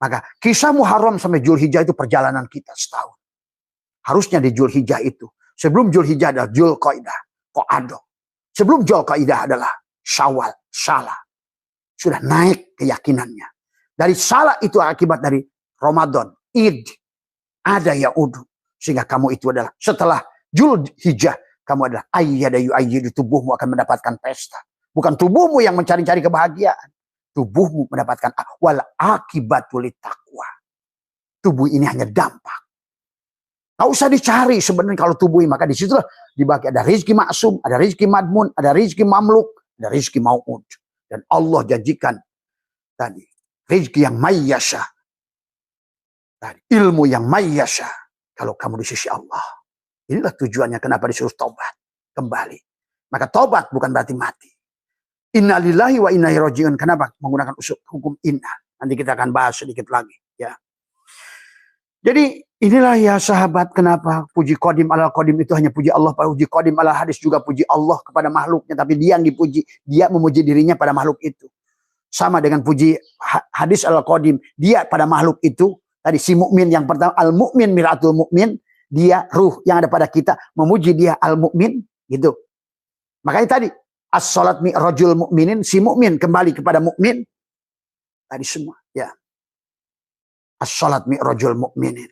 Maka kisah Muharram sampai Zulhijjah itu perjalanan kita setahun. Harusnya di Zulhijjah itu. Sebelum Zulhijjah adalah Zulqaidah, Qa'adah. Sebelum Zulqaidah adalah Syawal, Salah. Sudah naik keyakinannya. Dari Salah itu akibat dari Ramadan, Id, ada ya'udu. Sehingga kamu itu adalah setelah Zulhijjah, kamu adalah ayyadayu ayyidu, tubuhmu akan mendapatkan pesta. Bukan tubuhmu yang mencari-cari kebahagiaan. Tubuhmu mendapatkan wal akibatul taqwa. Tubuh ini hanya dampak. Nggak usah dicari sebenarnya kalau tubuh ini. Maka disitulah dibagi ada rizki maksum, ada rizki madmun, ada rizki mamluk, ada rizki mau'ud. Dan Allah janjikan tadi rizki yang mayyasha. Tadi ilmu yang mayyasha. Kalau kamu di sisi Allah. Inilah tujuannya kenapa disuruh taubat. Kembali. Maka taubat bukan berarti mati. Inna lillahi wa inna ilaihi raji'un. Kenapa? Menggunakan usul hukum inna. Nanti kita akan bahas sedikit lagi. Ya. Jadi inilah ya sahabat kenapa puji qadim ala qadim itu hanya puji Allah. Puji qadim ala hadis juga puji Allah kepada makhluknya. Tapi dia yang dipuji. Dia memuji dirinya pada makhluk itu. Sama dengan puji hadis ala qadim. Dia pada makhluk itu. Tadi si mukmin yang pertama. Al-mu'min miratul mu'min. Dia ruh yang ada pada kita. Memuji dia al-mu'min. Gitu. Makanya tadi. As-salat mi'rajul mu'minin. Si mukmin kembali kepada mukmin. Tadi semua. Ya. As-salat mi'rajul mu'minin.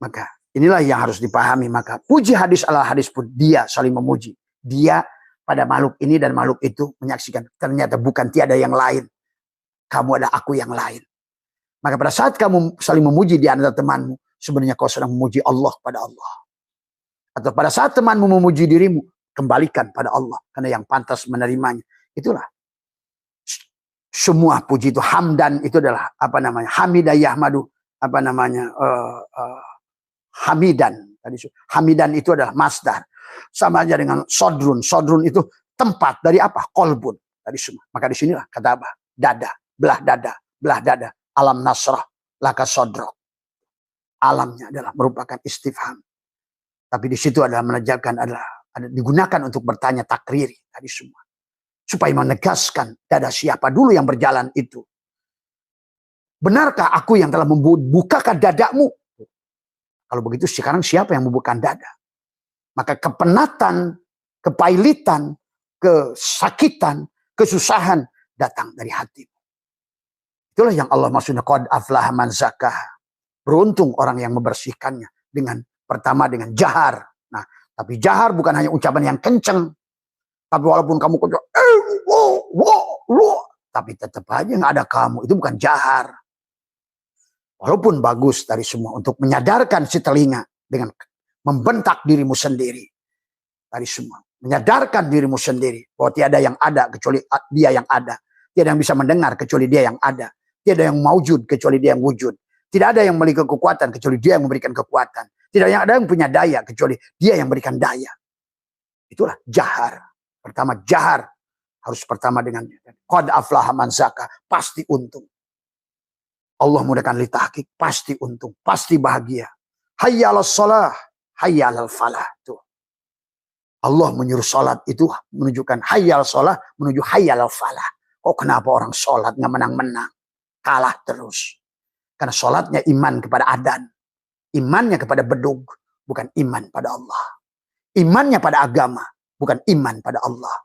Maka inilah yang harus dipahami. Maka puji hadis ala hadis pun dia saling memuji. Dia pada makhluk ini dan makhluk itu menyaksikan. Ternyata bukan tiada yang lain. Kamu ada aku yang lain. Maka pada saat kamu saling memuji di antara temanmu. Sebenarnya kau sedang memuji Allah pada Allah. Atau pada saat temanmu memuji dirimu. Kembalikan pada Allah. Karena yang pantas menerimanya. Itulah. Semua puji itu. Hamdan itu adalah apa namanya. Hamidah yahmadu. Apa namanya. Hamidan. Hamidan itu adalah masdar. Sama aja dengan sodrun. Sodrun itu tempat dari apa? Kolbun. Tadi semua. Maka disinilah kata apa? Dada. Belah dada. Belah dada. Alam nasrah. Laka sodrok. Alamnya adalah merupakan istifham. Tapi di situ adalah menejakan adalah digunakan untuk bertanya takriri tadi semua. Supaya menegaskan dada siapa dulu yang berjalan itu. Benarkah aku yang telah membukakan dadamu? Kalau begitu sekarang siapa yang membukakan dada? Maka kepenatan, kepailitan, kesakitan, kesusahan datang dari hatimu. Itulah yang Allah maksudnya qad aflaha man zakah. Beruntung orang yang membersihkannya pertama dengan jahar. Nah, tapi jahar bukan hanya ucapan yang kenceng. Tapi walaupun kamu kenceng, tapi tetap aja nggak ada kamu. Itu bukan jahar. Walaupun bagus dari semua untuk menyadarkan si telinga dengan membentak dirimu sendiri. Dari semua. Menyadarkan dirimu sendiri bahwa tiada yang ada kecuali dia yang ada. Tiada yang bisa mendengar kecuali dia yang ada. Tiada yang maujud kecuali dia yang wujud. Tidak ada yang memiliki kekuatan kecuali dia yang memberikan kekuatan. Tidak ada yang punya daya kecuali dia yang memberikan daya. Itulah jahar. Pertama jahar. Harus pertama dengan qad aflaha man zaka. Pasti untung. Allah mudahkan li tahqiq. Pasti untung. Pasti bahagia. Hayya 'alas shalah. Hayya 'alal falah. Tuh. Allah menyuruh sholat itu menunjukkan hayal sholat menuju hayal falah. Kok kenapa orang sholat nggak menang-menang? Kalah terus. Karena sholatnya iman kepada adan. Imannya kepada bedug. Bukan iman pada Allah. Imannya pada agama. Bukan iman pada Allah.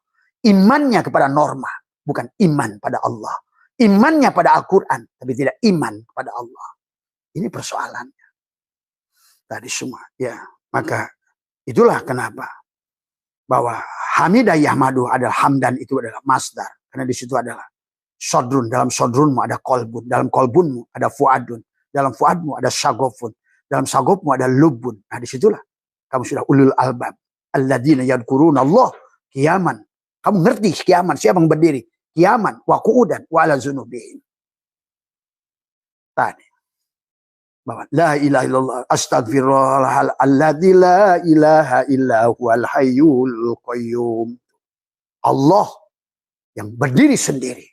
Imannya kepada norma. Bukan iman pada Allah. Imannya pada Al-Quran. Tapi tidak iman kepada Allah. Ini persoalannya. Tadi semua. Ya, maka itulah kenapa. Bahwa hamidah yahmadu adalah hamdan itu adalah masdar. Karena di situ adalah sodrun. Dalam sodrunmu ada kolbun. Dalam kolbunmu ada fuadun. Dalam fuadmu ada syagofun. Dalam syagofmu ada lubun. Nah disitulah kamu sudah ulul albab. Alladzina yadkuruna Allah kiaman. Kamu ngerti kiaman. Siapa yang berdiri? Kiaman. Wa qu'udan. Wa ala zunubihim. Tadi. Bahwa la ilaha illallah astagfirullah alladzi la ilaha illa huwal hayyul qayyum. Allah yang berdiri sendiri.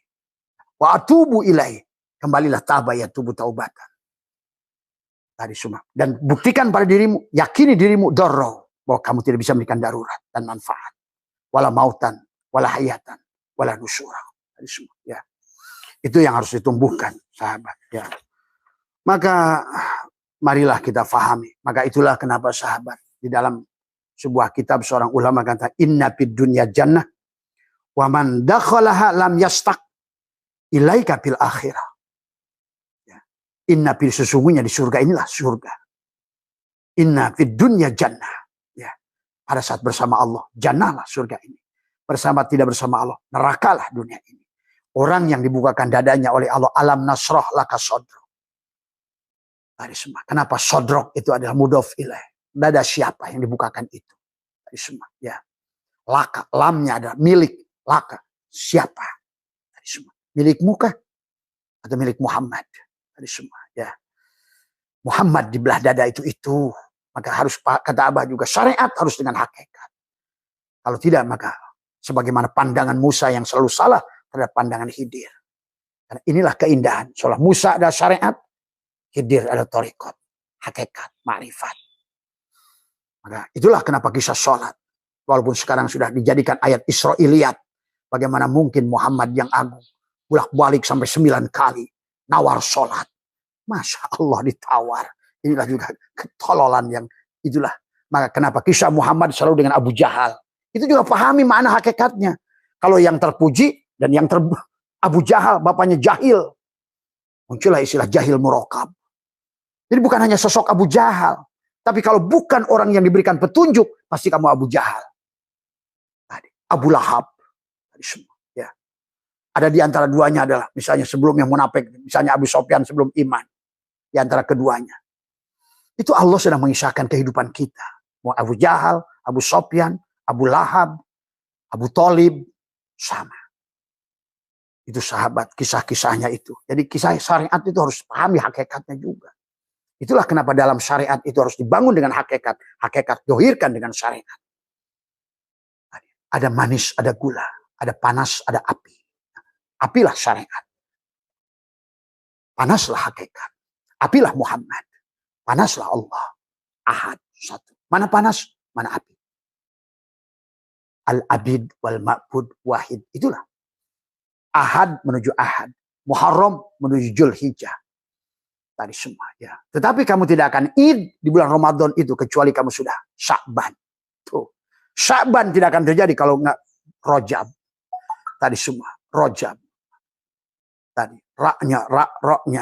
Wa atubu ilaih. Kembalilah taba ya tubuh taubatan. Tadi semua. Dan buktikan pada dirimu, yakini dirimu darro bahwa kamu tidak bisa memberikan darurat dan manfaat. Wala mautan, wala hayatan, wala nusyura. Tadi semua, ya. Itu yang harus ditumbuhkan, sahabat, ya. Maka marilah kita fahami. Maka itulah kenapa sahabat di dalam sebuah kitab seorang ulama kata inna fid dunya jannah wa man dakhalaha lam yastaq ilaika fil akhirah. Ya. Inna fil sesungguhnya di surga inilah surga. Inna fid dunya jannah. Ya. Pada saat bersama Allah, jannahlah surga ini. Bersama tidak bersama Allah, nerakalah dunia ini. Orang yang dibukakan dadanya oleh Allah, alam nasrah laka sadra. Kenapa sodrok itu adalah mudhof ilaih? Dada siapa yang dibukakan itu? Tadi semua, ya. Laka, lamnya adalah milik. Laka, siapa? Tadi semua. Milikmu kah? Atau milik Muhammad? Tadi semua, ya. Muhammad di belah dada itu. Maka harus, kata Abah juga, syariat harus dengan hakikat. Kalau tidak, maka sebagaimana pandangan Musa yang selalu salah terhadap pandangan Khidir. Karena inilah keindahan. Soalnya Musa ada syariat, Khidir ada thariqat, hakikat, ma'rifat. Maka itulah kenapa kisah sholat. Walaupun sekarang sudah dijadikan ayat Israiliyat. Bagaimana mungkin Muhammad yang agung. Bolak-balik sampai 9 kali. Nawar sholat. Masya Allah ditawar. Inilah juga ketololan yang itulah. Maka kenapa kisah Muhammad selalu dengan Abu Jahal. Itu juga pahami makna hakikatnya. Kalau yang terpuji dan yang Abu Jahal, bapaknya jahil. Muncullah istilah jahil murakab. Jadi bukan hanya sosok Abu Jahal. Tapi kalau bukan orang yang diberikan petunjuk, pasti kamu Abu Jahal. Abu Lahab. Semua, ya. Ada di antara duanya adalah, misalnya sebelum yang munafik, misalnya Abu Sofyan sebelum iman. Di antara keduanya. Itu Allah sedang mengisahkan kehidupan kita. Mau Abu Jahal, Abu Sofyan, Abu Lahab, Abu Thalib, sama. Itu sahabat, kisah-kisahnya itu. Jadi kisah syariat itu harus pahami hakikatnya juga. Itulah kenapa dalam syariat itu harus dibangun dengan hakikat. Hakikat dohirkan dengan syariat. Ada manis, ada gula. Ada panas, ada api. Apilah syariat. Panaslah hakikat. Apilah Muhammad. Panaslah Allah. Ahad, satu. Mana panas, mana api. Al-abid wal-ma'bud wahid. Itulah. Ahad menuju ahad. Muharram menuju Zulhijjah. Tadi semua, ya. Tetapi kamu tidak akan id di bulan Ramadan itu kecuali kamu sudah Sya'ban. Tuh. Sya'ban tidak akan terjadi kalau nggak Rajab. Tadi semua, Rajab. Tadi ra'nya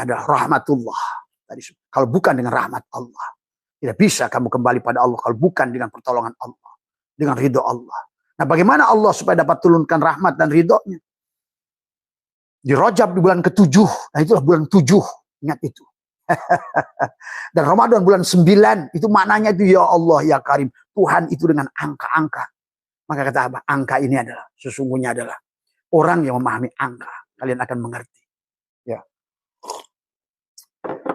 adalah rahmatullah. Tadi semua. kalau bukan dengan rahmat Allah. Tidak bisa kamu kembali pada Allah kalau bukan dengan pertolongan Allah, dengan ridho Allah. Nah, bagaimana Allah supaya dapat turunkan rahmat dan ridhonya? Di Rajab di bulan ke-7. Nah, itulah bulan 7. Ingat itu. Dan Ramadan bulan 9. Itu maknanya itu, ya Allah, ya Karim. Tuhan itu dengan angka-angka. Maka kata apa? Angka ini adalah, sesungguhnya adalah orang yang memahami angka. Kalian akan mengerti. Ya.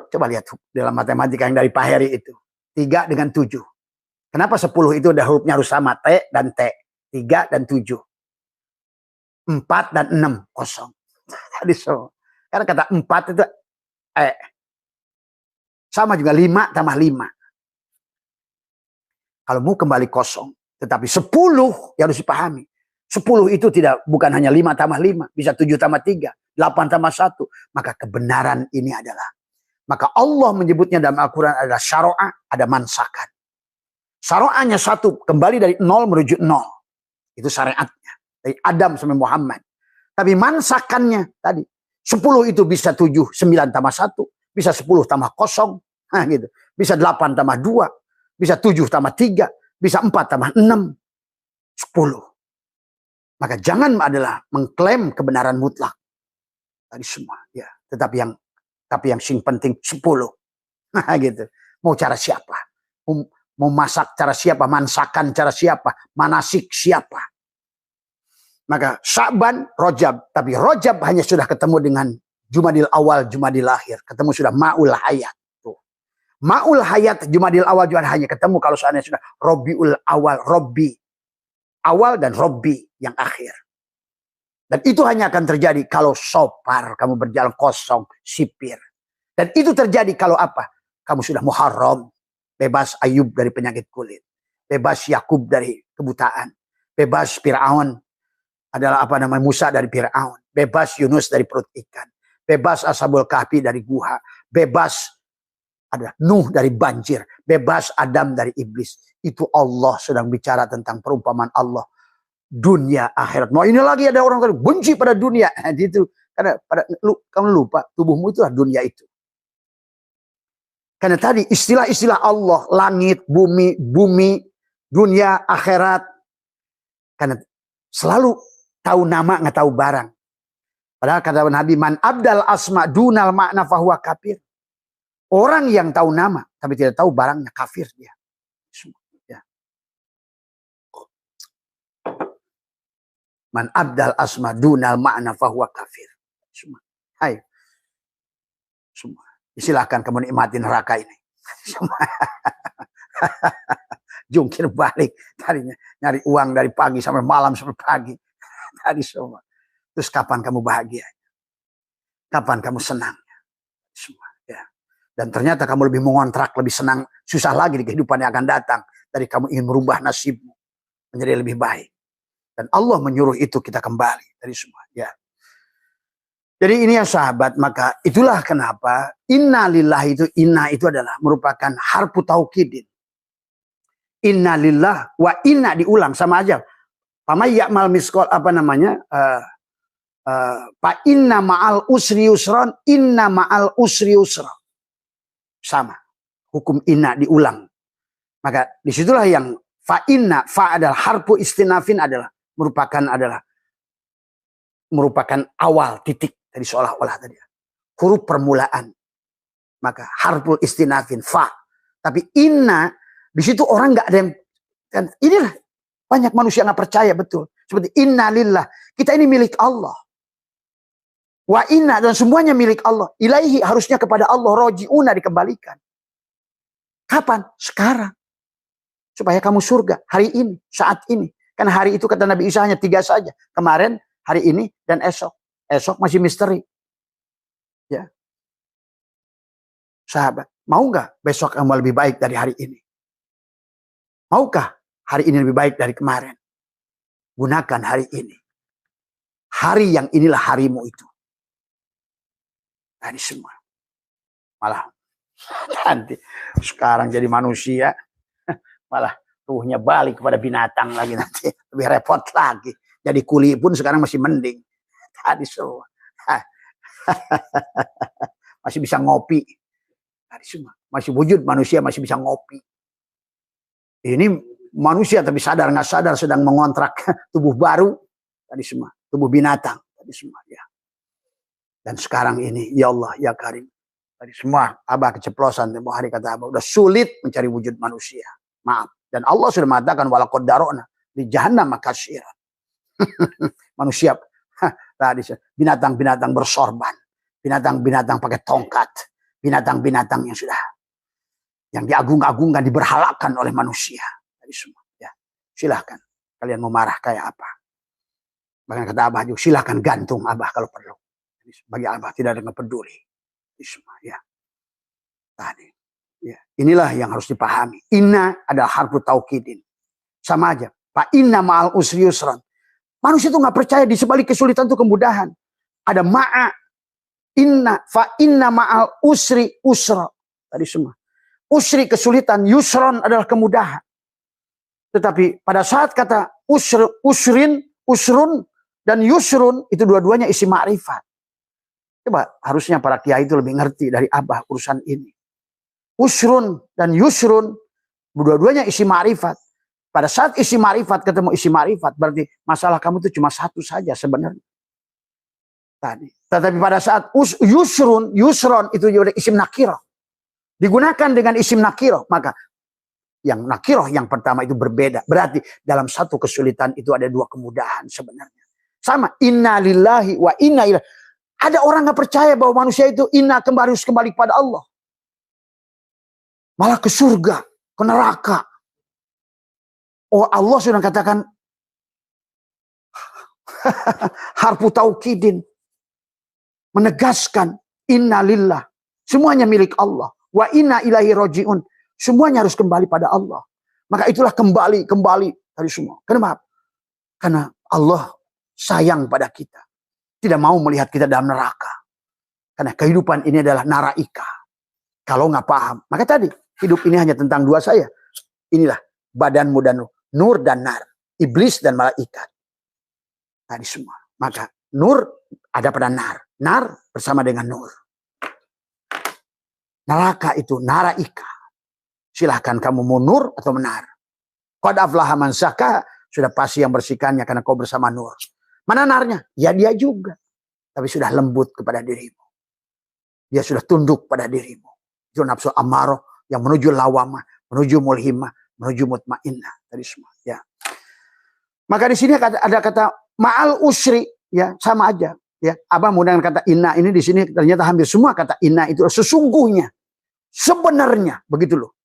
Coba lihat dalam matematika yang dari Pak Heri itu. 3 dengan 7. Kenapa 10 itu udah hurufnya harus sama? T dan T. 3 dan 7. 4 dan 6. Kosong. Tadi so. Karena kata 4 itu sama juga 5 tambah 5. Kalau mau kembali kosong. Tetapi 10 yang harus dipahami. 10 itu bukan hanya 5 tambah 5. Bisa 7 tambah 3. 8 tambah 1. Maka kebenaran ini adalah. Maka Allah menyebutnya dalam Al-Quran adalah syara'ah, ada mansakan. Syara'ahnya 1. Kembali dari 0 menuju 0. Itu syariatnya. Dari Adam sampai Muhammad. Tapi mansakannya tadi. 10 itu bisa 7, 9 tambah 1. Bisa 10 tambah 0. Nah, gitu. Bisa 8 tambah 2. Bisa 7 tambah 3. Bisa 4 tambah 6. 10. Maka jangan adalah mengklaim kebenaran mutlak. Tadi semua. Ya. Tapi yang sing penting 10. Nah, gitu. Mau cara siapa? Mau masak cara siapa? Mansakan cara siapa? Manasik siapa? Maka Sya'ban, Rajab. Tapi Rajab hanya sudah ketemu dengan Jumadil Awal, Jumadil Akhir. Ketemu sudah Ma'ul Hayat. Tuh. Ma'ul Hayat, Jumadil Awal juga hanya ketemu kalau seandainya sudah Robiul Awal, Robbi. Awal dan Robbi yang akhir. Dan itu hanya akan terjadi kalau sopar. Kamu berjalan kosong, sipir. Dan itu terjadi kalau apa? Kamu sudah Muharram. Bebas Ayub dari penyakit kulit. Bebas Yakub dari kebutaan. Bebas Fir'aun. Adalah apa namanya Musa dari Fir'aun. Bebas Yunus dari perut ikan. Bebas Ashabul Kahfi dari guha. Bebas ada Nuh dari banjir. Bebas Adam dari iblis. Itu Allah sedang bicara tentang perumpamaan Allah. Dunia akhirat. Mau ini lagi ada orang tadi benci pada dunia. Itu karena kamu lupa tubuhmu itulah dunia itu. Karena tadi istilah-istilah Allah, langit, bumi, dunia, akhirat. Karena selalu tahu nama, nggak tahu barang. Padahal kata Nabi, man abdal asma dunal makna fahuwa kafir. Orang yang tahu nama, tapi tidak tahu barangnya, kafir dia. Ya. Man abdal asma dunal makna fahuwa kafir. Semua. Hai. Semua. Silahkan kamu nikmati neraka ini. Jungkir balik. Tadinya nyari uang dari pagi sampai malam sampai pagi. Tadi semua. Terus kapan kamu bahagia? Kapan kamu senang? Semua. Ya. Dan ternyata kamu lebih mengontrak, lebih senang, susah lagi di kehidupan yang akan datang. Dari kamu ingin merubah nasibmu menjadi lebih baik. Dan Allah menyuruh itu kita kembali dari semua. Ya. Jadi ini ya sahabat, maka itulah kenapa inna lillahi itu, inna itu adalah merupakan harfu taukidin. Inna lillah wa inna diulang sama aja. Pamay ya'mal miskol apa namanya? Fa inna ma'al usri yusron, inna ma'al usri yusra. Sama. Hukum inna diulang. Maka disitulah yang fa inna, fa adalah harfu istinafin adalah merupakan awal titik dari seolah-olah tadi. Huruf permulaan. Maka harfu istinafin fa. Tapi inna di situ orang nggak ada yang kan, inilah banyak manusia nggak percaya betul. Seperti inna lillah. Kita ini milik Allah. Wa inna dan semuanya milik Allah. Ilaihi harusnya kepada Allah. Roji'una dikembalikan. Kapan? Sekarang. Supaya kamu surga. Hari ini. Saat ini. Karena hari itu kata Nabi Isa hanya 3 saja. Kemarin, hari ini, dan esok. Esok masih misteri. Ya. Sahabat. Mau nggak besok kamu lebih baik dari hari ini? Maukah hari ini lebih baik dari kemarin? Gunakan hari ini. Hari yang inilah harimu itu. Ini semua. Malah nanti sekarang jadi manusia. Malah ruhnya balik kepada binatang lagi nanti. Lebih repot lagi. Jadi kuli pun sekarang masih mending. Tadi semua. Masih bisa ngopi. Tadi semua. Masih wujud manusia masih bisa ngopi. Ini manusia tapi sadar nggak sadar sedang mengontrak tubuh baru. Tadi semua. Tubuh binatang. Tadi semua. Ya. Dan sekarang ini, ya Allah, ya Karim. Tadi semua, Abah keceplosan. Tempoh hari kata Abah, udah sulit mencari wujud manusia. Maaf. Dan Allah sudah mengatakan, walaqad darokna di jahannam katsiran. Manusia, tadi binatang-binatang bersorban. Binatang-binatang pakai tongkat. Binatang-binatang yang sudah, yang diagung-agungkan, diberhalakan oleh manusia. Tadi semua. Ya. Silahkan. Kalian mau marah kayak apa. Bahkan kata Abah juga, silahkan gantung Abah kalau perlu. Bagi Abah tidak ada yang peduli. Semua, ya. Tadi. Ya. Inilah yang harus dipahami. Inna adalah harfu taukidin. Sama aja. Fa inna ma'al usri yusran. Manusia itu nggak percaya di sebalik kesulitan itu kemudahan. Ada ma'a. Inna fa inna ma'al usri usra. Tadi semua. Usri kesulitan, yusron adalah kemudahan. Tetapi pada saat kata usrin, usrun dan yusrun itu dua-duanya isi ma'rifat. Coba harusnya para kiai itu lebih ngerti dari Abah urusan ini. Usrun dan yusrun dua-duanya isi ma'rifat. Pada saat isi ma'rifat ketemu isi ma'rifat berarti masalah kamu itu cuma satu saja sebenarnya. Tadi. Tetapi pada saat yusron itu juga isim nakirah. Digunakan dengan isim nakirah, maka yang nakirah yang pertama itu berbeda. Berarti dalam satu kesulitan itu ada dua kemudahan sebenarnya. Sama, inna lillahi wa inna ilaihi. Ada orang nggak percaya bahwa manusia itu harus kembali kepada Allah. Malah ke surga, ke neraka. Oh, Allah sudah katakan harfu taukidin. Menegaskan inna lillah. Semuanya milik Allah. Wa inna ilaihi rajiun. Semuanya harus kembali pada Allah. Maka itulah kembali dari semua. Kenapa? Karena Allah sayang pada kita. Tidak mau melihat kita dalam neraka. Karena kehidupan ini adalah naraika. Kalau nggak paham. Maka tadi, hidup ini hanya tentang dua saya. Inilah badanmu dan nur dan nar. Iblis dan malaikat. Tadi semua. Maka nur ada pada nar. Nar bersama dengan nur. Neraka itu naraika. Silahkan kamu mau nur atau menar. Qad aflaha man zakkaha. Sudah pasti yang bersihkannya karena kau bersama nur. Mana narnya? Ya dia juga. Tapi sudah lembut kepada dirimu. Dia sudah tunduk pada dirimu. Itu nafsu amarah yang menuju lawamah, menuju mulhimah, menuju mutmainnah. Tadi semua. Ya. Maka di sini ada kata ma'al usri. Ya, sama aja. Ya, Abah menggunakan kata inna ini di sini ternyata hampir semua kata inna itu sesungguhnya. Sebenarnya. Begitu loh.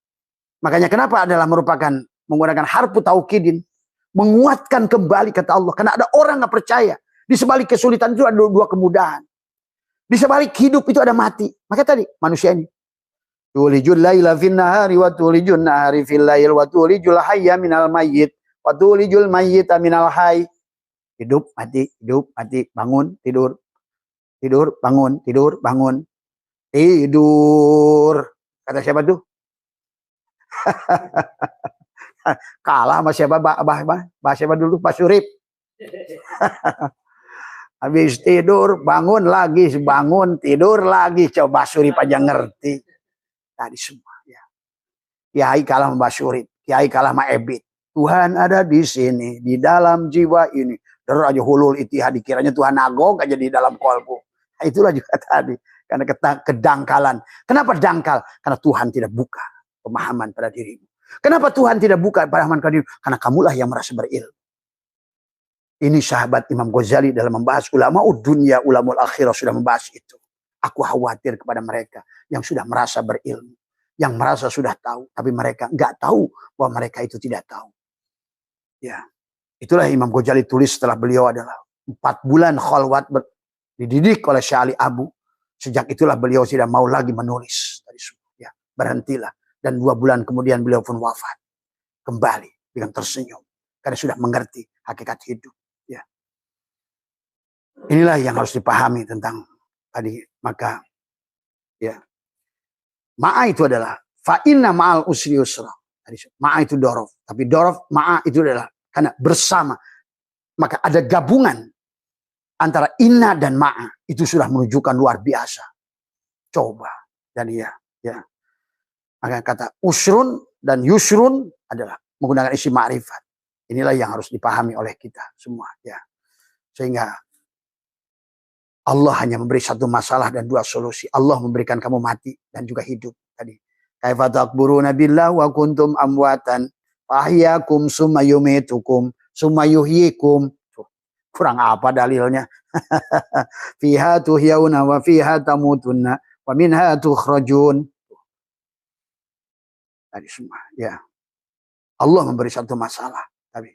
Makanya kenapa adalah merupakan menggunakan harfu taukidin. Menguatkan kembali kata Allah. Karena ada orang nggak percaya. Di sebalik kesulitan itu ada dua kemudahan. Di sebalik hidup itu ada mati. Maka tadi manusia ini. Tulijul laila fin nahari wa tulijul nahari fil lail wa tulijul hayya minal mayyit wa tulijul mayyita minal hayy. Hidup, mati, bangun, tidur. Tidur, bangun, tidur, bangun. Tidur. Kata siapa tuh? Kalah sama siapa? Bah siapa dulu? Pak Surip. Habis tidur, bangun lagi, bangun, tidur lagi. Coba Surip aja ngerti. Tadi semua. Ya. Kiai kalah sama Surip. Kiai kalah sama Ebit. Tuhan ada di sini, di dalam jiwa ini. Terus aja hulul itihad, dikiranya Tuhan nagok aja di dalam kolbu. Nah, itulah juga tadi. Karena kedangkalan. Kenapa dangkal? Karena Tuhan tidak buka pemahaman pada dirimu. Kenapa Tuhan tidak buka pemahaman pada dirimu? Karena kamulah yang merasa berilmu. Ini sahabat Imam Ghazali dalam membahas ulama dunia, ulama akhirah sudah membahas itu. Aku khawatir kepada mereka yang sudah merasa berilmu. Yang merasa sudah tahu. Tapi mereka nggak tahu bahwa mereka itu tidak tahu. Ya, itulah Imam Ghazali tulis setelah beliau adalah 4 bulan khalwat dididik oleh Syekh Ali Abu. Sejak itulah beliau tidak mau lagi menulis. Ya, berhentilah. Dan 2 bulan kemudian beliau pun wafat. Kembali dengan tersenyum. Karena sudah mengerti hakikat hidup. Ya. Inilah yang harus dipahami tentang tadi. Maka ya, ma'a itu adalah fa'inna ma'al usri yusra. Ma'a itu dorof. Tapi dorof ma'a itu adalah karena bersama. Maka ada gabungan antara inna dan ma'a. Itu sudah menunjukkan luar biasa. Coba. Dan ya. Maka kata usrun dan yusrun adalah menggunakan isim ma'rifat. Inilah yang harus dipahami oleh kita semua, ya. Sehingga Allah hanya memberi satu masalah dan dua solusi. Allah memberikan kamu mati dan juga hidup tadi. Kaifa takburuna billah wa kuntum amwatan fahyakum summa yumitukum summa yuhyikum. Kurang apa dalilnya? Fiha tuhyauna wa fiha tamutunna wa minha tukhrajun. Tadi semua, ya. Allah memberi satu masalah. Tapi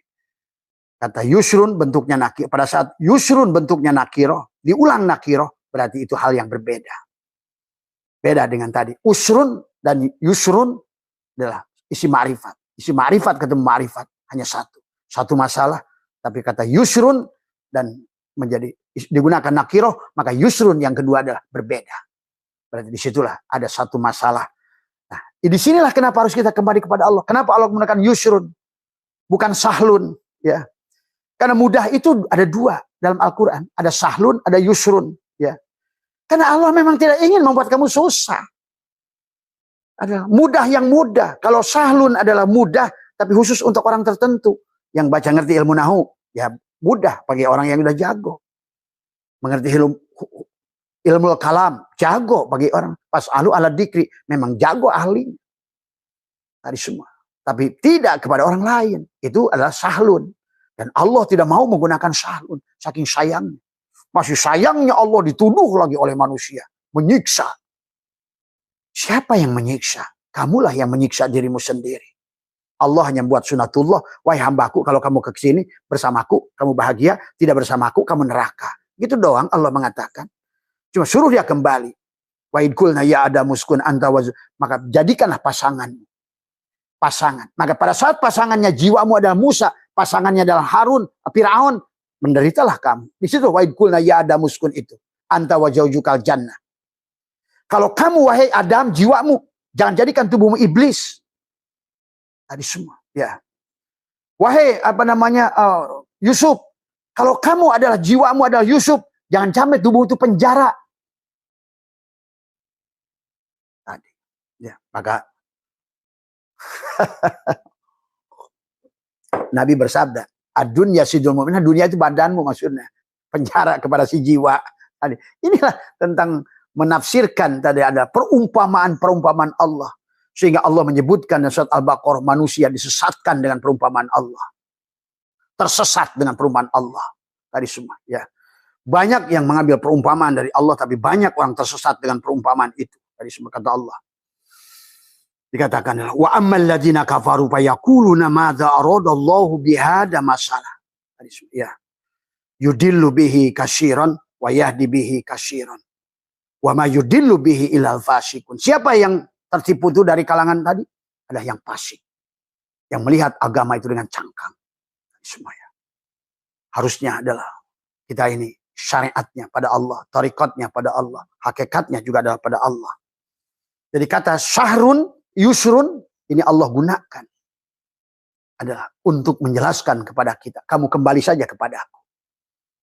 kata yusrun bentuknya nakir. Pada saat yusrun bentuknya nakiroh, diulang nakiroh, berarti itu hal yang berbeda. Beda dengan tadi. Usrun dan yusrun adalah isi ma'rifat. Isi ma'rifat ketemu ma'rifat. Hanya satu. Satu masalah. Tapi kata yusrun dan menjadi digunakan nakiroh, maka yusrun yang kedua adalah berbeda. Berarti disitulah ada satu masalah. Nah, disinilah kenapa harus kita kembali kepada Allah. Kenapa Allah menggunakan yusrun, bukan sahlun, ya? Karena mudah itu ada dua dalam Al-Quran. Ada sahlun, ada yusrun, ya. Karena Allah memang tidak ingin membuat kamu susah. Ada mudah yang mudah. Kalau sahlun adalah mudah, tapi khusus untuk orang tertentu. Yang baca ngerti ilmu nahu, ya mudah bagi orang yang udah jago. Mengerti ilmu kalam, jago bagi orang. Pas ahlu ala dikri, memang jago ahli. Tadi semua. Tapi tidak kepada orang lain. Itu adalah sahlun. Dan Allah tidak mau menggunakan sahlun. Saking sayangnya. Masih sayangnya Allah dituduh lagi oleh manusia. Menyiksa. Siapa yang menyiksa? Kamulah yang menyiksa dirimu sendiri. Allah hanya buat sunatullah. Wahai hambaku, kalau kamu ke sini bersamaku, kamu bahagia. Tidak bersamaku, kamu neraka. Gitu doang Allah mengatakan. Cuma suruh dia kembali. Wa idkulna ya adamuskun anta waz. Maka jadikanlah pasanganmu. Pasangan. Maka pada saat pasangannya jiwamu adalah Musa, pasangannya adalah Harun, Fir'aun, menderitalah kamu. Di situ wa idkulna ya adamuskun itu. Anta wa jaujukal jannah. Kalau kamu wahai Adam, jiwamu, jangan jadikan tubuhmu iblis. Tadi semua, ya. Wahai Yusuf, kalau kamu adalah jiwamu adalah Yusuf, jangan sampai tubuh itu penjara. Tadi, ya, maka Nabi bersabda, "Ad-dunya sidul mu'min." Dunia itu badanmu maksudnya. Penjara kepada si jiwa. Tadi. Inilah tentang menafsirkan tadi ada perumpamaan-perumpamaan Allah. Sehingga Allah menyebutkan dalam surat Al-Baqarah manusia disesatkan dengan perumpamaan Allah. Tersesat dengan perumpamaan Allah. Tadi semua, ya. Banyak yang mengambil perumpamaan dari Allah, tapi banyak orang tersesat dengan perumpamaan itu. Tadi semua kata Allah. Dikatakan wa ammal ladzina kafaru fayaquluna madza aradallahu bihada masalah. Tadi semua, ya. Yudillu bihi katsiran wa yahdi bihi katsiran. Wa ma yudillu bihi ilal fasikun. Siapa yang tertipu itu dari kalangan tadi? Adalah yang fasik. Yang melihat agama itu dengan cangkang. Semuanya. Harusnya adalah kita ini syariatnya pada Allah, tarikatnya pada Allah, hakikatnya juga adalah pada Allah. Jadi kata syahrun, yusrun, ini Allah gunakan. Adalah untuk menjelaskan kepada kita. Kamu kembali saja kepada aku.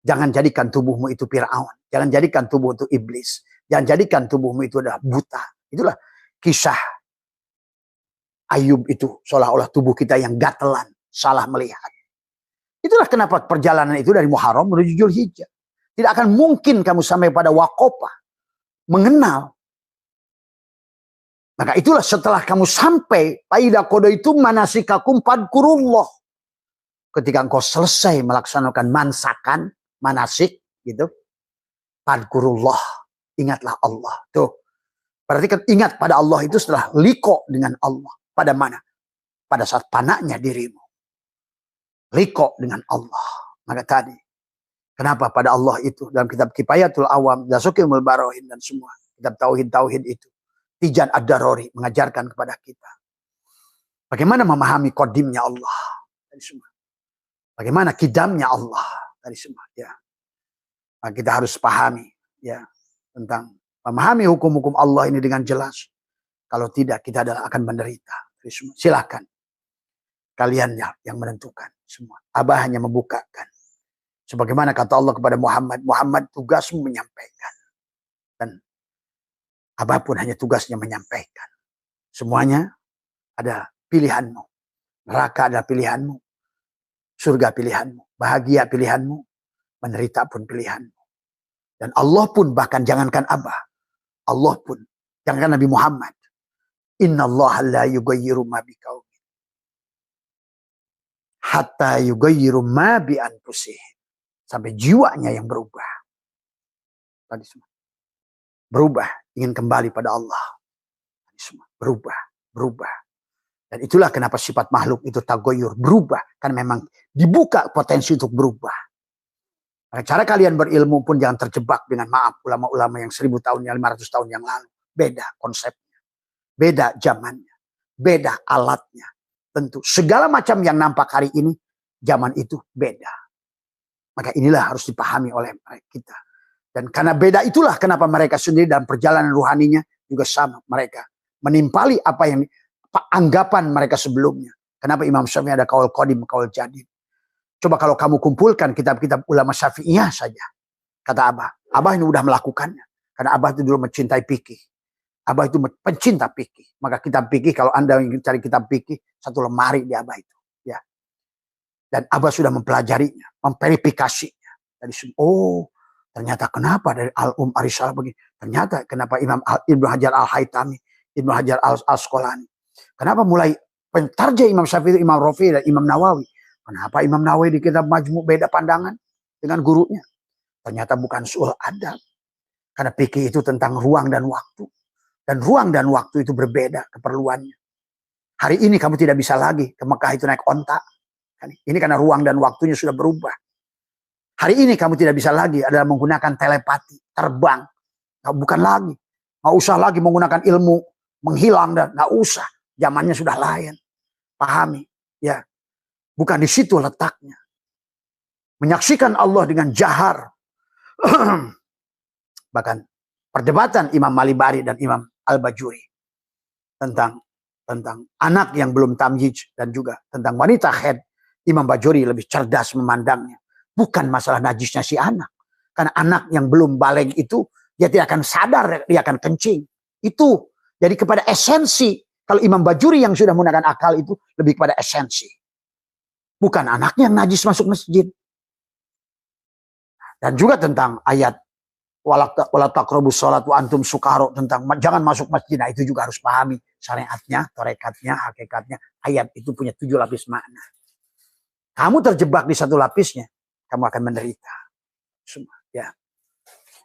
Jangan jadikan tubuhmu itu Fir'aun. Jangan jadikan tubuh itu iblis. Jangan jadikan tubuhmu itu adalah buta. Itulah kisah Ayub itu. Seolah-olah tubuh kita yang gatelan. Salah melihat. Itulah kenapa perjalanan itu dari Muharram menuju Dzulhijjah. Tidak akan mungkin kamu sampai pada Waqafah. Mengenal. Maka itulah setelah kamu sampai. Faida qadaitum manasikakum fadkurullah. Ketika engkau selesai melaksanakan mansakan. Manasik. Gitu. Fadkurullah. Ingatlah Allah. Tuh. Berarti kan ingat pada Allah itu setelah liko dengan Allah. Pada mana? Pada saat panaknya dirimu. Liko dengan Allah. Maka tadi. Kenapa pada Allah itu? Dalam kitab Kifayatul Awam. Dasukilmul Barohin dan semua. Kitab Tauhid-Tauhid itu. Tijan Ad-Darori mengajarkan kepada kita. Bagaimana memahami kodimnya Allah. Tadi semua. Bagaimana kidamnya Allah. Tadi semua. Ya. Maka kita harus pahami. Ya. Tentang memahami hukum-hukum Allah ini dengan jelas. Kalau tidak, kita adalah akan menderita. Silakan. Kalian yang menentukan semua. Abah hanya membukakan. Sebagaimana kata Allah kepada Muhammad. Muhammad tugasmu menyampaikan. Dan Abah pun hanya tugasnya menyampaikan. Semuanya ada pilihanmu. Neraka adalah pilihanmu. Surga pilihanmu. Bahagia pilihanmu. Menderita pun pilihanmu. Dan Allah pun bahkan jangankan Abah. Allah pun. Jangankan Nabi Muhammad. Inna Allah la yughayyiru ma biqaumin hatta yughayyiru ma bi anfusihim. Sampai jiwanya yang berubah. Tadi semua. Berubah. Ingin kembali pada Allah. Tadi semua. Berubah. Dan itulah kenapa sifat makhluk itu tagoyur. Berubah. Karena memang dibuka potensi untuk berubah. Nah, cara kalian berilmu pun jangan terjebak dengan maaf ulama-ulama yang 1000 tahun, yang 500 tahun yang lalu. Beda konsepnya. Beda zamannya. Beda alatnya. Tentu segala macam yang nampak hari ini, zaman itu beda. Maka inilah harus dipahami oleh kita. Dan karena beda itulah kenapa mereka sendiri dalam perjalanan ruhaninya juga sama. Mereka menimpali apa yang anggapan mereka sebelumnya. Kenapa Imam Syafi'i ada kaul qadim, kaul jadid. Coba kalau kamu kumpulkan kitab-kitab ulama Syafi'iyah saja. Kata Abah. Abah ini udah melakukannya. Karena Abah itu dulu mencintai fikih. Abah itu pencinta fikih. Maka kitab fikih, kalau Anda ingin cari kitab fikih, satu lemari di Abah itu. Ya. Dan Abah sudah mempelajarinya, memverifikasinya. Dari ternyata kenapa dari Arisalah begini? Ternyata kenapa Imam Ibnu Hajar Al-Haytami, Ibnu Hajar Al-Asqalani. Kenapa mulai pentarja Imam Syafi'i, Imam Rafi'i dan Imam Nawawi? Kenapa Imam Nawawi di kitab Majmu' beda pandangan dengan gurunya? Ternyata bukan soal adab. Karena fikih itu tentang ruang dan waktu. Dan ruang dan waktu itu berbeda keperluannya. Hari ini kamu tidak bisa lagi ke Mekah itu naik onta. Ini karena ruang dan waktunya sudah berubah. Hari ini kamu tidak bisa lagi adalah menggunakan telepati, terbang. Nah, bukan lagi. Nggak usah lagi menggunakan ilmu, menghilang dan nggak usah. Zamannya sudah lain. Pahami, ya. Bukan di situ letaknya. Menyaksikan Allah dengan jahar. Bahkan perdebatan Imam Malibari dan Imam Al-Bajuri tentang anak yang belum tamyiz dan juga tentang wanita haid. Imam Bajuri lebih cerdas memandangnya. Bukan masalah najisnya si anak. Karena anak yang belum baligh itu dia tidak akan sadar dia akan kencing. Itu jadi kepada esensi. Kalau Imam Bajuri yang sudah menggunakan akal itu lebih kepada esensi. Bukan anaknya yang najis masuk masjid. Dan juga tentang ayat wala taqrabus shalat wa antum sukaro, tentang jangan masuk masjid. Nah, itu juga harus pahami syariatnya, tarekatnya, hakikatnya. Ayat itu punya 7 lapis makna. Kamu terjebak di satu lapisnya, kamu akan menderita. Semua, ya.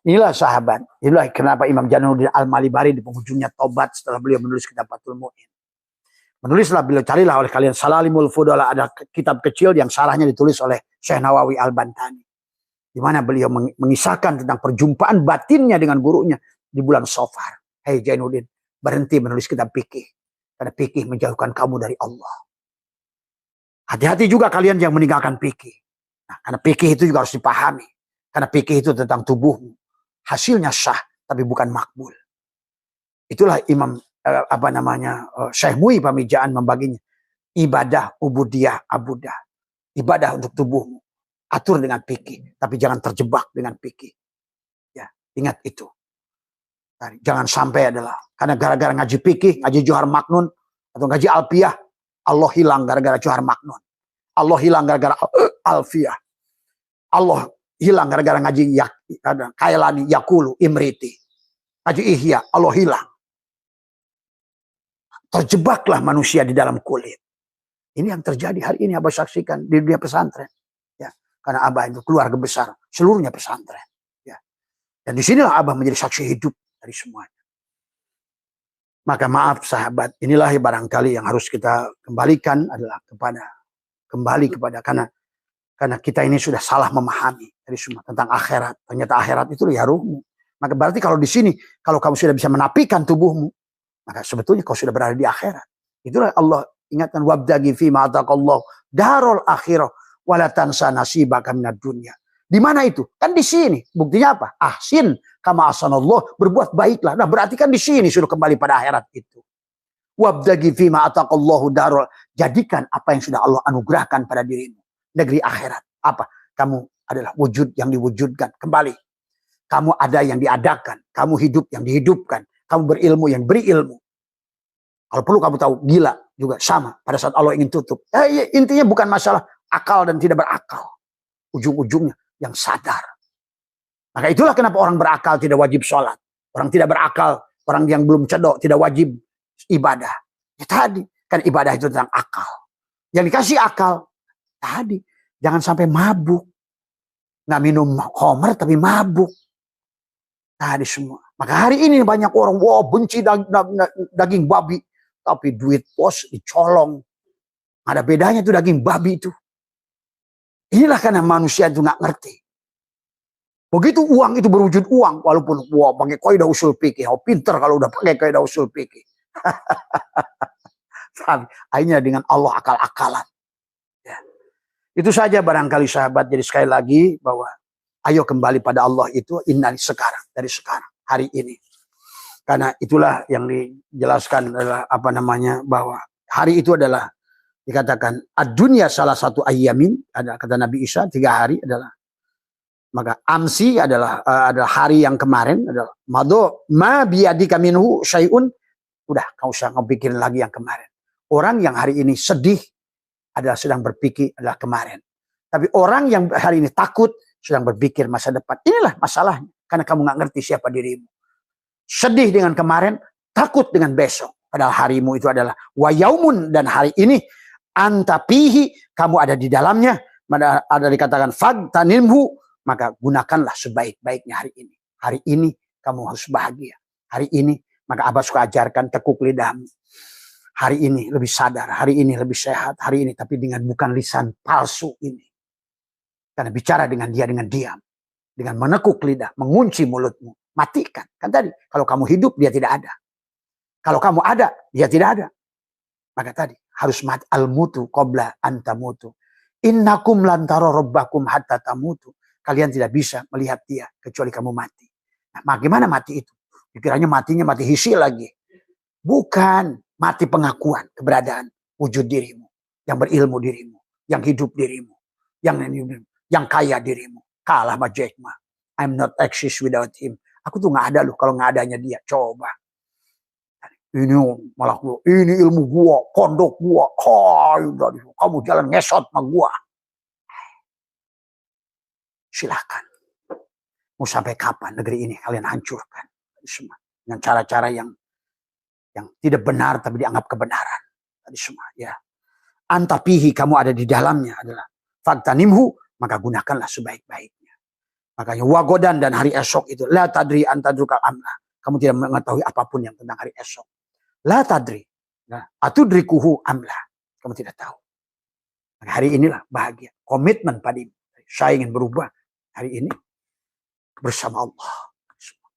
Inilah sahabat. Inilah kenapa Imam Jalaluddin Al-Malibari di penghujungnya tobat setelah beliau menulis kitab Fathul Mu'in. Menulislah beliau, carilah oleh kalian Salalimul Fudala, ada kitab kecil yang sarahnya ditulis oleh Syekh Nawawi Al-Bantani. Di mana beliau mengisahkan tentang perjumpaan batinnya dengan gurunya di bulan Safar. Hei Jainuddin, berhenti menulis kitab fikih. Karena fikih menjauhkan kamu dari Allah. Hati-hati juga kalian yang meninggalkan fikih. Nah, karena fikih itu juga harus dipahami. Karena fikih itu tentang tubuhmu. Hasilnya sah, tapi bukan makbul. Itulah Imam Syekh Mu'i Pamijaan membaginya. Ibadah, ubudiyah, abudah. Ibadah untuk tubuhmu. Atur dengan fikih, tapi jangan terjebak dengan fikih. Ya, ingat itu. Jangan sampai adalah karena gara-gara ngaji fikih, ngaji Johar Maknun atau ngaji Alfiyah, Allah hilang gara-gara Johar Maknun. Allah hilang gara-gara Alfiyah. Allah hilang gara-gara ngaji Kailani, Yakulu, Imriti. Ngaji Ihya, Allah hilang. Terjebaklah manusia di dalam kulit. Ini yang terjadi hari ini Abah saksikan di dunia pesantren. Karena Abah itu keluarga besar, seluruhnya pesantren. Ya. Dan disinilah Abah menjadi saksi hidup dari semuanya. Maka maaf sahabat, inilah barangkali yang harus kita kembalikan adalah kembali kepada karena kita ini sudah salah memahami dari semua tentang akhirat. Ternyata akhirat itu ya ruhmu. Maka berarti kalau di sini, kalau kamu sudah bisa menapikan tubuhmu, maka sebetulnya kau sudah berada di akhirat. Itulah Allah ingatkan wabdagi fi ma ataqallahu darul akhirah. Wala tansa nasibaka minad dunya. Di mana itu? Kan di sini. Buktinya apa? Ahsin kama ahsanallah, berbuat baiklah. Nah, berarti kan di sini sudah kembali pada akhirat itu. Wabdagi fima ataqallahu darul. Jadikan apa yang sudah Allah anugerahkan pada dirimu. Negeri akhirat. Apa? Kamu adalah wujud yang diwujudkan. Kembali. Kamu ada yang diadakan. Kamu hidup yang dihidupkan. Kamu berilmu yang beri ilmu. Kalau perlu kamu tahu, gila juga sama pada saat Allah ingin tutup. Intinya bukan masalah akal dan tidak berakal. Ujung-ujungnya yang sadar. Maka itulah kenapa orang berakal tidak wajib sholat. Orang tidak berakal, orang yang belum cedok tidak wajib ibadah. Ya tadi, kan ibadah itu tentang akal. Yang dikasih akal, tadi, jangan sampai mabuk. Nggak minum homer tapi mabuk. Tadi semua. Maka hari ini banyak orang, wah benci daging babi. Tapi duit pos dicolong. Ada bedanya tuh daging babi itu. Inilah karena manusia itu nggak ngerti. Begitu uang itu berwujud uang. Walaupun wah pakai kaidah usul fikih. Oh, pinter kalau udah pakai kaidah usul fikih. Akhirnya dengan Allah akal-akalan. Ya. Itu saja barangkali sahabat. Jadi sekali lagi bahwa ayo kembali pada Allah itu innali sekarang. Dari sekarang. Hari ini. Karena itulah yang dijelaskan adalah apa namanya bahwa hari itu adalah dikatakan ad-dunya salah satu ayyamin, ada kata Nabi Isa 3 hari adalah, maka amsi adalah hari yang kemarin adalah mado ma biyadika minhu syai'un, udah enggak usah ngepikirin lagi yang kemarin. Orang yang hari ini sedih adalah sedang berpikir adalah kemarin. Tapi orang yang hari ini takut sedang berpikir masa depan. Inilah masalahnya karena kamu nggak ngerti siapa dirimu. Sedih dengan kemarin, takut dengan besok. Padahal harimu itu adalah wayaumun, dan hari ini antapihi, kamu ada di dalamnya. Ada dikatakan fagtanimhu, maka gunakanlah sebaik-baiknya hari ini. Hari ini kamu harus bahagia. Hari ini, maka Abah suka ajarkan tekuk lidahmu. Hari ini lebih sadar, hari ini lebih sehat, hari ini tapi dengan bukan lisan palsu ini. Karena bicara dengan dia dengan diam. Dengan menekuk lidah, mengunci mulutmu. Matikan. Kan tadi, kalau kamu hidup, dia tidak ada. Kalau kamu ada, dia tidak ada. Maka tadi, harus mati. Al-mutu qabla antamutu. Innakum lantara rabbakum hatta tamutu. Kalian tidak bisa melihat dia, kecuali kamu mati. Nah, bagaimana mati itu? Pikirannya matinya mati hisi lagi. Bukan. Mati pengakuan, keberadaan, wujud dirimu. Yang berilmu dirimu. Yang hidup dirimu. Yang kaya dirimu. Kalah sama Jack Ma. I'm not exist without him. Aku tuh nggak ada loh kalau nggak adanya dia. Coba. Ini malah gua, ini ilmu gua, pondok gua. Kamu jalan ngesot sama gua. Silakan. Mau sampai kapan negeri ini kalian hancurkan? Semua. Dengan cara-cara yang tidak benar tapi dianggap kebenaran. Tadi semua ya. Antapihi, kamu ada di dalamnya adalah faktanimhu, maka gunakanlah sebaik-baiknya. Makanya wagodan, dan hari esok itu la tadri antadrukal amla. Kamu tidak mengetahui apapun yang tentang hari esok. La tadri. Nah, atudrikuhu amla. Kamu tidak tahu. Maka hari inilah bahagia. Komitmen padamu. Saya ingin berubah hari ini bersama Allah.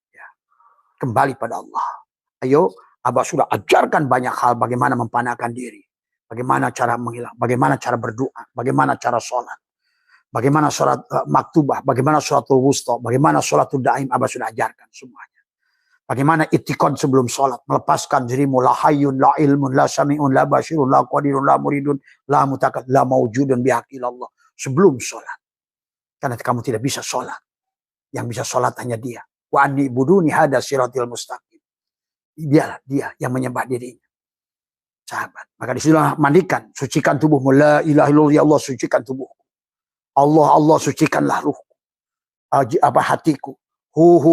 Ya. Kembali pada Allah. Ayo, Abah sudah ajarkan banyak hal bagaimana mempanahkan diri. Bagaimana cara menghilang. Bagaimana cara berdoa. Bagaimana cara sholat. Bagaimana sholat maktubah, bagaimana sholatul wusta, bagaimana sholatul daim, Abah sudah ajarkan semuanya. Bagaimana itikad sebelum sholat, melepaskan dirimu, la hayyun, la ilmun, la sami'un, la basirun, la qadirun, la muridun, la mutakad, la mawjudun bihaqilallah. Sebelum sholat. Karena kamu tidak bisa sholat. Yang bisa sholat hanya dia. Wa anni buduni hada siratil mustaqim. Dialah dia yang menyembah dirinya. Sahabat. Maka disitulah mandikan, sucikan tubuhmu. La ilaha illallah, ya Allah, sucikan tubuhmu. Allah sucikanlah ruhku, hatiku,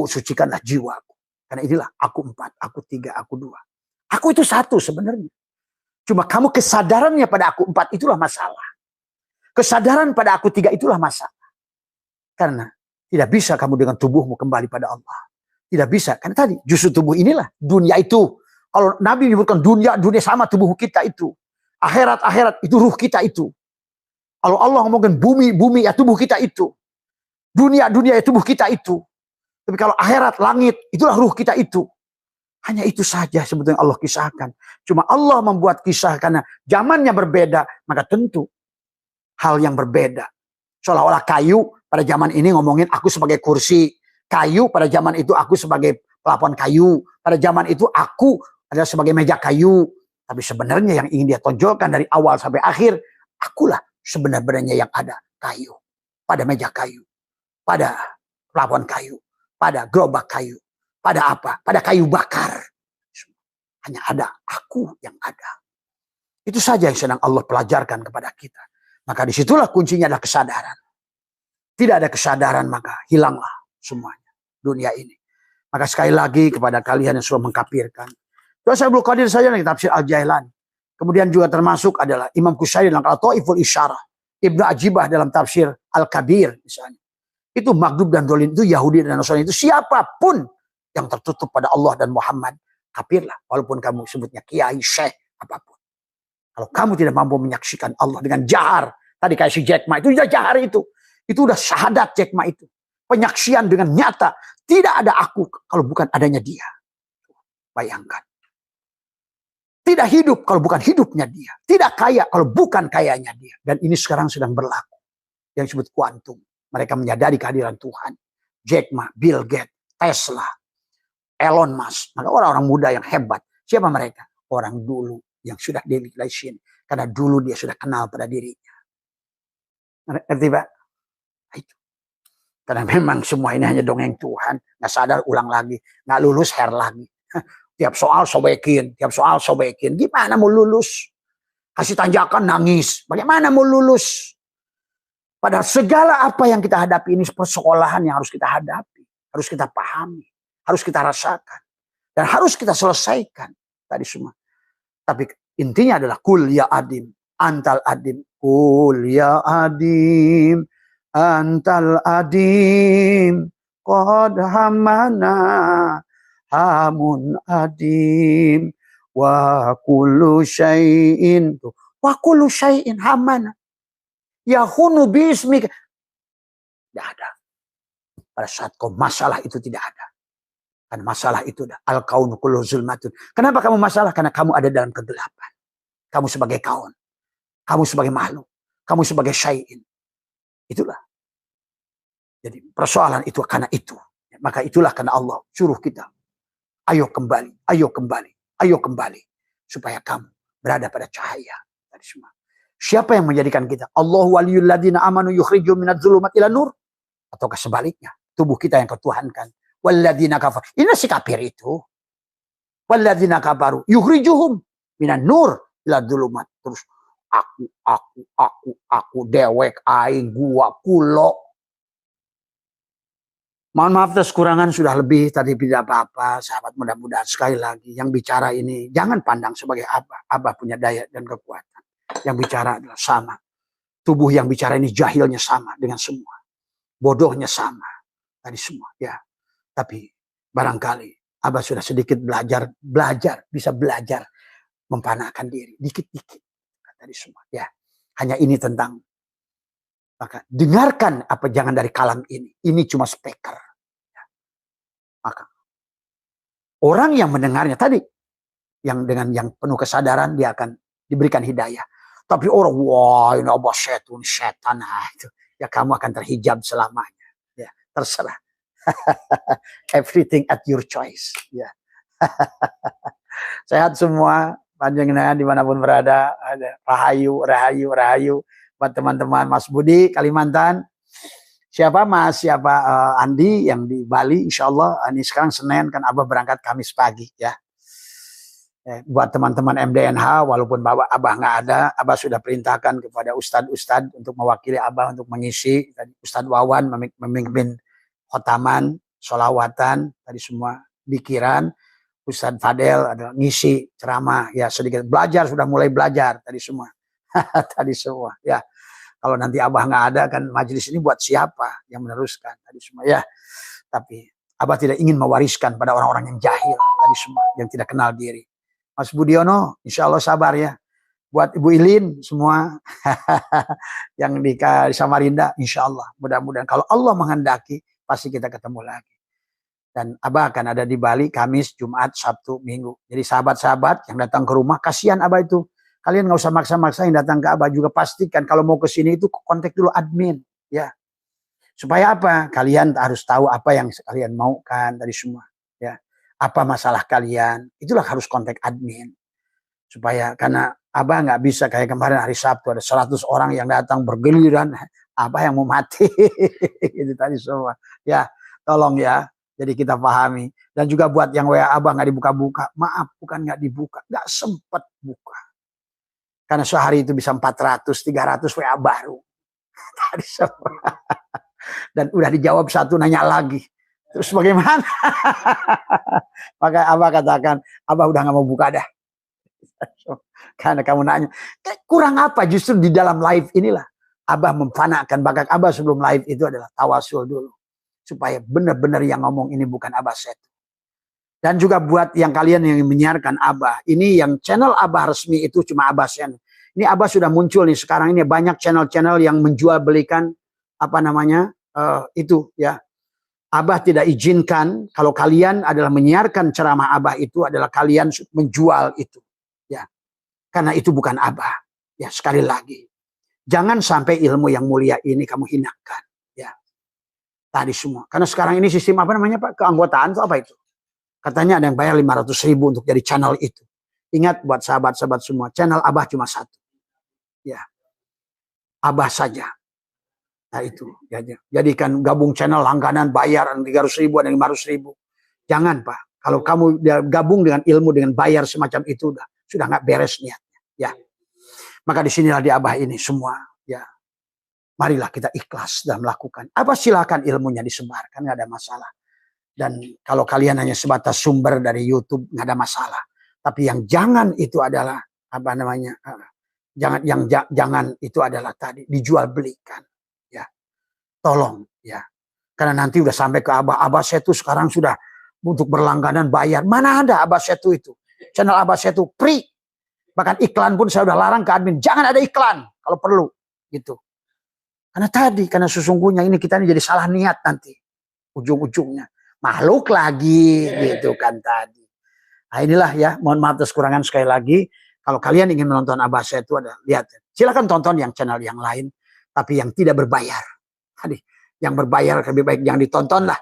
sucikanlah jiwaku. Karena inilah aku 4, aku 3, aku 2. Aku itu 1 sebenarnya. Cuma kamu kesadarannya pada aku 4 itulah masalah. Kesadaran pada aku 3 itulah masalah. Karena tidak bisa kamu dengan tubuhmu kembali pada Allah. Tidak bisa. Karena tadi justru tubuh inilah dunia itu. Kalau Nabi menyebutkan dunia sama tubuh kita itu. Akhirat itu ruh kita itu. Kalau Allah ngomongin bumi ya tubuh kita itu. Dunia ya tubuh kita itu. Tapi kalau akhirat, langit, itulah ruh kita itu. Hanya itu saja sebetulnya Allah kisahkan. Cuma Allah membuat kisah karena zamannya berbeda. Maka tentu hal yang berbeda. Seolah-olah kayu pada zaman ini ngomongin aku sebagai kursi. Kayu pada zaman itu aku sebagai pelapon kayu. Pada zaman itu aku adalah sebagai meja kayu. Tapi sebenarnya yang ingin dia tonjolkan dari awal sampai akhir. Akulah sebenarnya yang ada kayu. Pada meja kayu. Pada pelapon kayu. Pada gerobak kayu. Pada apa? Pada kayu bakar. Hanya ada aku yang ada. Itu saja yang sedang Allah pelajarkan kepada kita. Maka disitulah kuncinya adalah kesadaran. Tidak ada kesadaran maka hilanglah semuanya dunia ini. Maka sekali lagi kepada kalian yang sudah mengkafirkan. Tuan Syaikhul Qadir saja yang tafsir Al-Jailani. Kemudian juga termasuk adalah Imam Kusyairi dalam Al-Taiful Isyarah. Ibnu Ajibah dalam tafsir Al-Kabir misalnya. Itu Maghdub dan Dhalin itu Yahudi dan Nasrani itu siapapun yang tertutup pada Allah dan Muhammad. Kafirlah. Walaupun kamu sebutnya kiai, syekh, apapun. Kalau kamu tidak mampu menyaksikan Allah dengan jahar. Tadi kayak si Jack Ma itu sudah jahar itu. Itu udah syahadat Jack Ma itu. Penyaksian dengan nyata. Tidak ada aku kalau bukan adanya dia. Bayangkan. Tidak hidup kalau bukan hidupnya dia. Tidak kaya kalau bukan kayanya dia. Dan ini sekarang sedang berlaku. Yang disebut kuantum. Mereka menyadari kehadiran Tuhan. Jack Ma, Bill Gates, Tesla, Elon Musk. Maka orang-orang muda yang hebat. Siapa mereka? Orang dulu yang sudah delegation. Karena dulu dia sudah kenal pada dirinya. Ngerti Pak? Itu. Karena memang semua ini hanya dongeng Tuhan. Nggak sadar ulang lagi. Nggak lulus hair lagi. Tiap soal sobekin. Tiap soal sobekin. Gimana mau lulus? Kasih tanjakan nangis. Bagaimana mau lulus? Padahal segala apa yang kita hadapi ini persekolahan yang harus kita hadapi. Harus kita pahami. Harus kita rasakan. Dan harus kita selesaikan. Tadi semua. Tapi intinya adalah kul ya adim. Antal adim. Kul ya adim. Antal adim. Qad hamana. Hamun adim. Wa kullu syai'in. Wa kullu syai'in hamana. Yahunu bismika. Tidak ada. Pada saat kau masalah itu tidak ada. Karena masalah itu al-kaunu kullu zulmatun. Kenapa kamu masalah? Karena kamu ada dalam kegelapan. Kamu sebagai kaun. Kamu sebagai makhluk. Kamu sebagai syai'in. Itulah. Jadi persoalan itu karena itu. Maka itulah karena Allah suruh kita. Ayo kembali. Ayo kembali. Ayo kembali. Supaya kamu berada pada cahaya. Dari semua. Siapa yang menjadikan kita? Allahu waliyul ladzina amanu yukhrijum minadz dzulumati ilan nur. Ataukah sebaliknya? Tubuh kita yang ketuhankan. Walladzina kafar. Ini si kafir itu. Walladzina kafaru yukhrijuhum minan nur ila dzulumat. Terus aku dewek aing gua kulo. Mohon maaf atas kekurangan sudah lebih tadi tidak apa-apa. Sahabat mudah-mudahan sekali lagi yang bicara ini jangan pandang sebagai Abah. Abah punya daya dan kekuatan. Yang bicara adalah sama. Tubuh yang bicara ini jahilnya sama dengan semua. Bodohnya sama. Tadi semua. Ya. Tapi barangkali Abah sudah sedikit belajar. Bisa belajar. Mempanahkan diri. Dikit-dikit. Tadi semua. Ya. Hanya ini tentang. Maka dengarkan apa jangan dari kalam ini. Ini cuma speaker. Ya. Maka. Orang yang mendengarnya tadi. Yang dengan yang penuh kesadaran dia akan diberikan hidayah. Tapi orang, wah ini Abah setan. Nah, itu. Ya kamu akan terhijab selamanya. Ya, terserah. Everything at your choice. Ya. Sehat semua. Panjenengan dimanapun berada. Ada rahayu. Buat teman-teman Mas Budi, Kalimantan. Siapa Mas? Siapa Andi yang di Bali. Insya Allah. Ini sekarang Senin kan Abah berangkat Kamis pagi. Ya. Buat teman-teman MDNH, walaupun Abah nggak ada, Abah sudah perintahkan kepada Ustadz untuk mewakili Abah untuk mengisi. Ustadz Wawan memimpin khotaman, sholawatan, tadi semua pikiran. Ustadz Fadel ada ngisi ceramah, ya sedikit belajar, sudah mulai belajar tadi semua. Tadi semua, ya. Kalau nanti Abah nggak ada, kan majelis ini buat siapa yang meneruskan tadi semua, ya. Tapi Abah tidak ingin mewariskan pada orang-orang yang jahil tadi semua, yang tidak kenal diri. Mas Budiono, insya Allah sabar ya. Buat Ibu Ilin semua yang di Samarinda, insya Allah. Mudah-mudahan kalau Allah menghendaki, pasti kita ketemu lagi. Dan Abah akan ada di Bali, Kamis, Jumat, Sabtu, Minggu. Jadi sahabat-sahabat yang datang ke rumah, kasihan Abah itu. Kalian nggak usah maksa-maksa yang datang ke Abah. Juga pastikan kalau mau ke sini itu kontak dulu admin. Ya. Supaya apa? Kalian harus tahu apa yang kalian mau kan dari semua. Ya. Apa masalah kalian, itulah harus kontak admin. Supaya, karena Abah nggak bisa kayak kemarin hari Sabtu, ada 100 orang yang datang bergiliran, Abah yang mau mati. Itu tadi semua. Ya, tolong ya, Jadi kita pahami. Dan juga buat yang WA Abah nggak dibuka-buka. Maaf, bukan nggak dibuka. Nggak sempet buka. Karena sehari itu bisa 400, 300 WA baru. Tadi semua. Dan udah dijawab satu, nanya lagi. Terus bagaimana? Maka Abah katakan, Abah udah nggak mau buka dah. Karena kamu nanya, kurang apa justru di dalam live inilah. Abah memfanakan. Bahkan Abah sebelum live itu adalah tawasul dulu. Supaya benar-benar yang ngomong ini bukan Abah Setu. Dan juga buat yang kalian yang menyiarkan Abah. Ini yang channel Abah resmi itu cuma Abah Setu. Ini Abah sudah muncul nih sekarang ini banyak channel-channel yang menjual belikan apa namanya itu ya. Abah tidak izinkan kalau kalian adalah menyiarkan ceramah Abah itu adalah kalian menjual itu. Ya. Karena itu bukan Abah. Ya, sekali lagi. Jangan sampai ilmu yang mulia ini kamu hinakan. Ya. Tadi semua. Karena sekarang ini sistem apa namanya Pak? Keanggotaan itu apa itu? Katanya ada yang bayar 500.000 untuk jadi channel itu. Ingat buat sahabat-sahabat semua. Channel Abah cuma satu. Ya. Abah saja. Nah itu. Jadikan gabung channel langganan bayar 300.000 dan 500.000. Jangan Pak. Kalau kamu gabung dengan ilmu dengan bayar semacam itu sudah nggak beres niatnya. Ya. Maka disinilah di Abah ini semua. Ya. Marilah kita ikhlas dan melakukan. Apa silakan ilmunya disebarkan, nggak ada masalah. Dan kalau kalian hanya sebatas sumber dari YouTube, nggak ada masalah. Tapi yang jangan itu adalah apa namanya? Jangan itu adalah tadi dijual belikan. Ya, tolong ya. Karena nanti udah sampai ke Abah. Abah Setu sekarang sudah untuk berlangganan bayar. Mana ada Abah Setu itu? Channel Abah Setu free. Bahkan iklan pun saya udah larang ke admin. Jangan ada iklan kalau perlu, gitu. Karena sesungguhnya ini kita ini jadi salah niat nanti. Ujung-ujungnya. Makhluk lagi gitu kan tadi. Nah inilah ya. Mohon maaf atas kekurangan sekali lagi. Kalau kalian ingin menonton Abah Setu lihat. Silakan tonton yang channel yang lain. Tapi yang tidak berbayar. Tadi. Yang berbayar lebih baik jangan ditonton lah.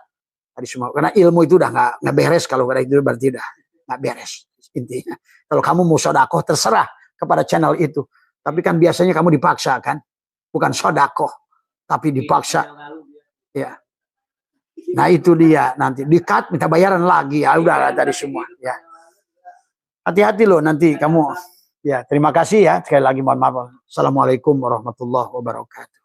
Tadi semua. Karena ilmu itu udah nggak beres. Kalau itu berarti udah nggak beres. Intinya. Kalau kamu mau sodakoh terserah kepada channel itu. Tapi kan biasanya kamu dipaksa kan. Bukan sodakoh. Tapi dipaksa. Ya. Nah itu dia nanti di-cut minta bayaran lagi ya udah tadi semua ya. Hati-hati loh nanti kamu ya. Terima kasih ya sekali lagi mohon maaf. Assalamualaikum warahmatullahi wabarakatuh.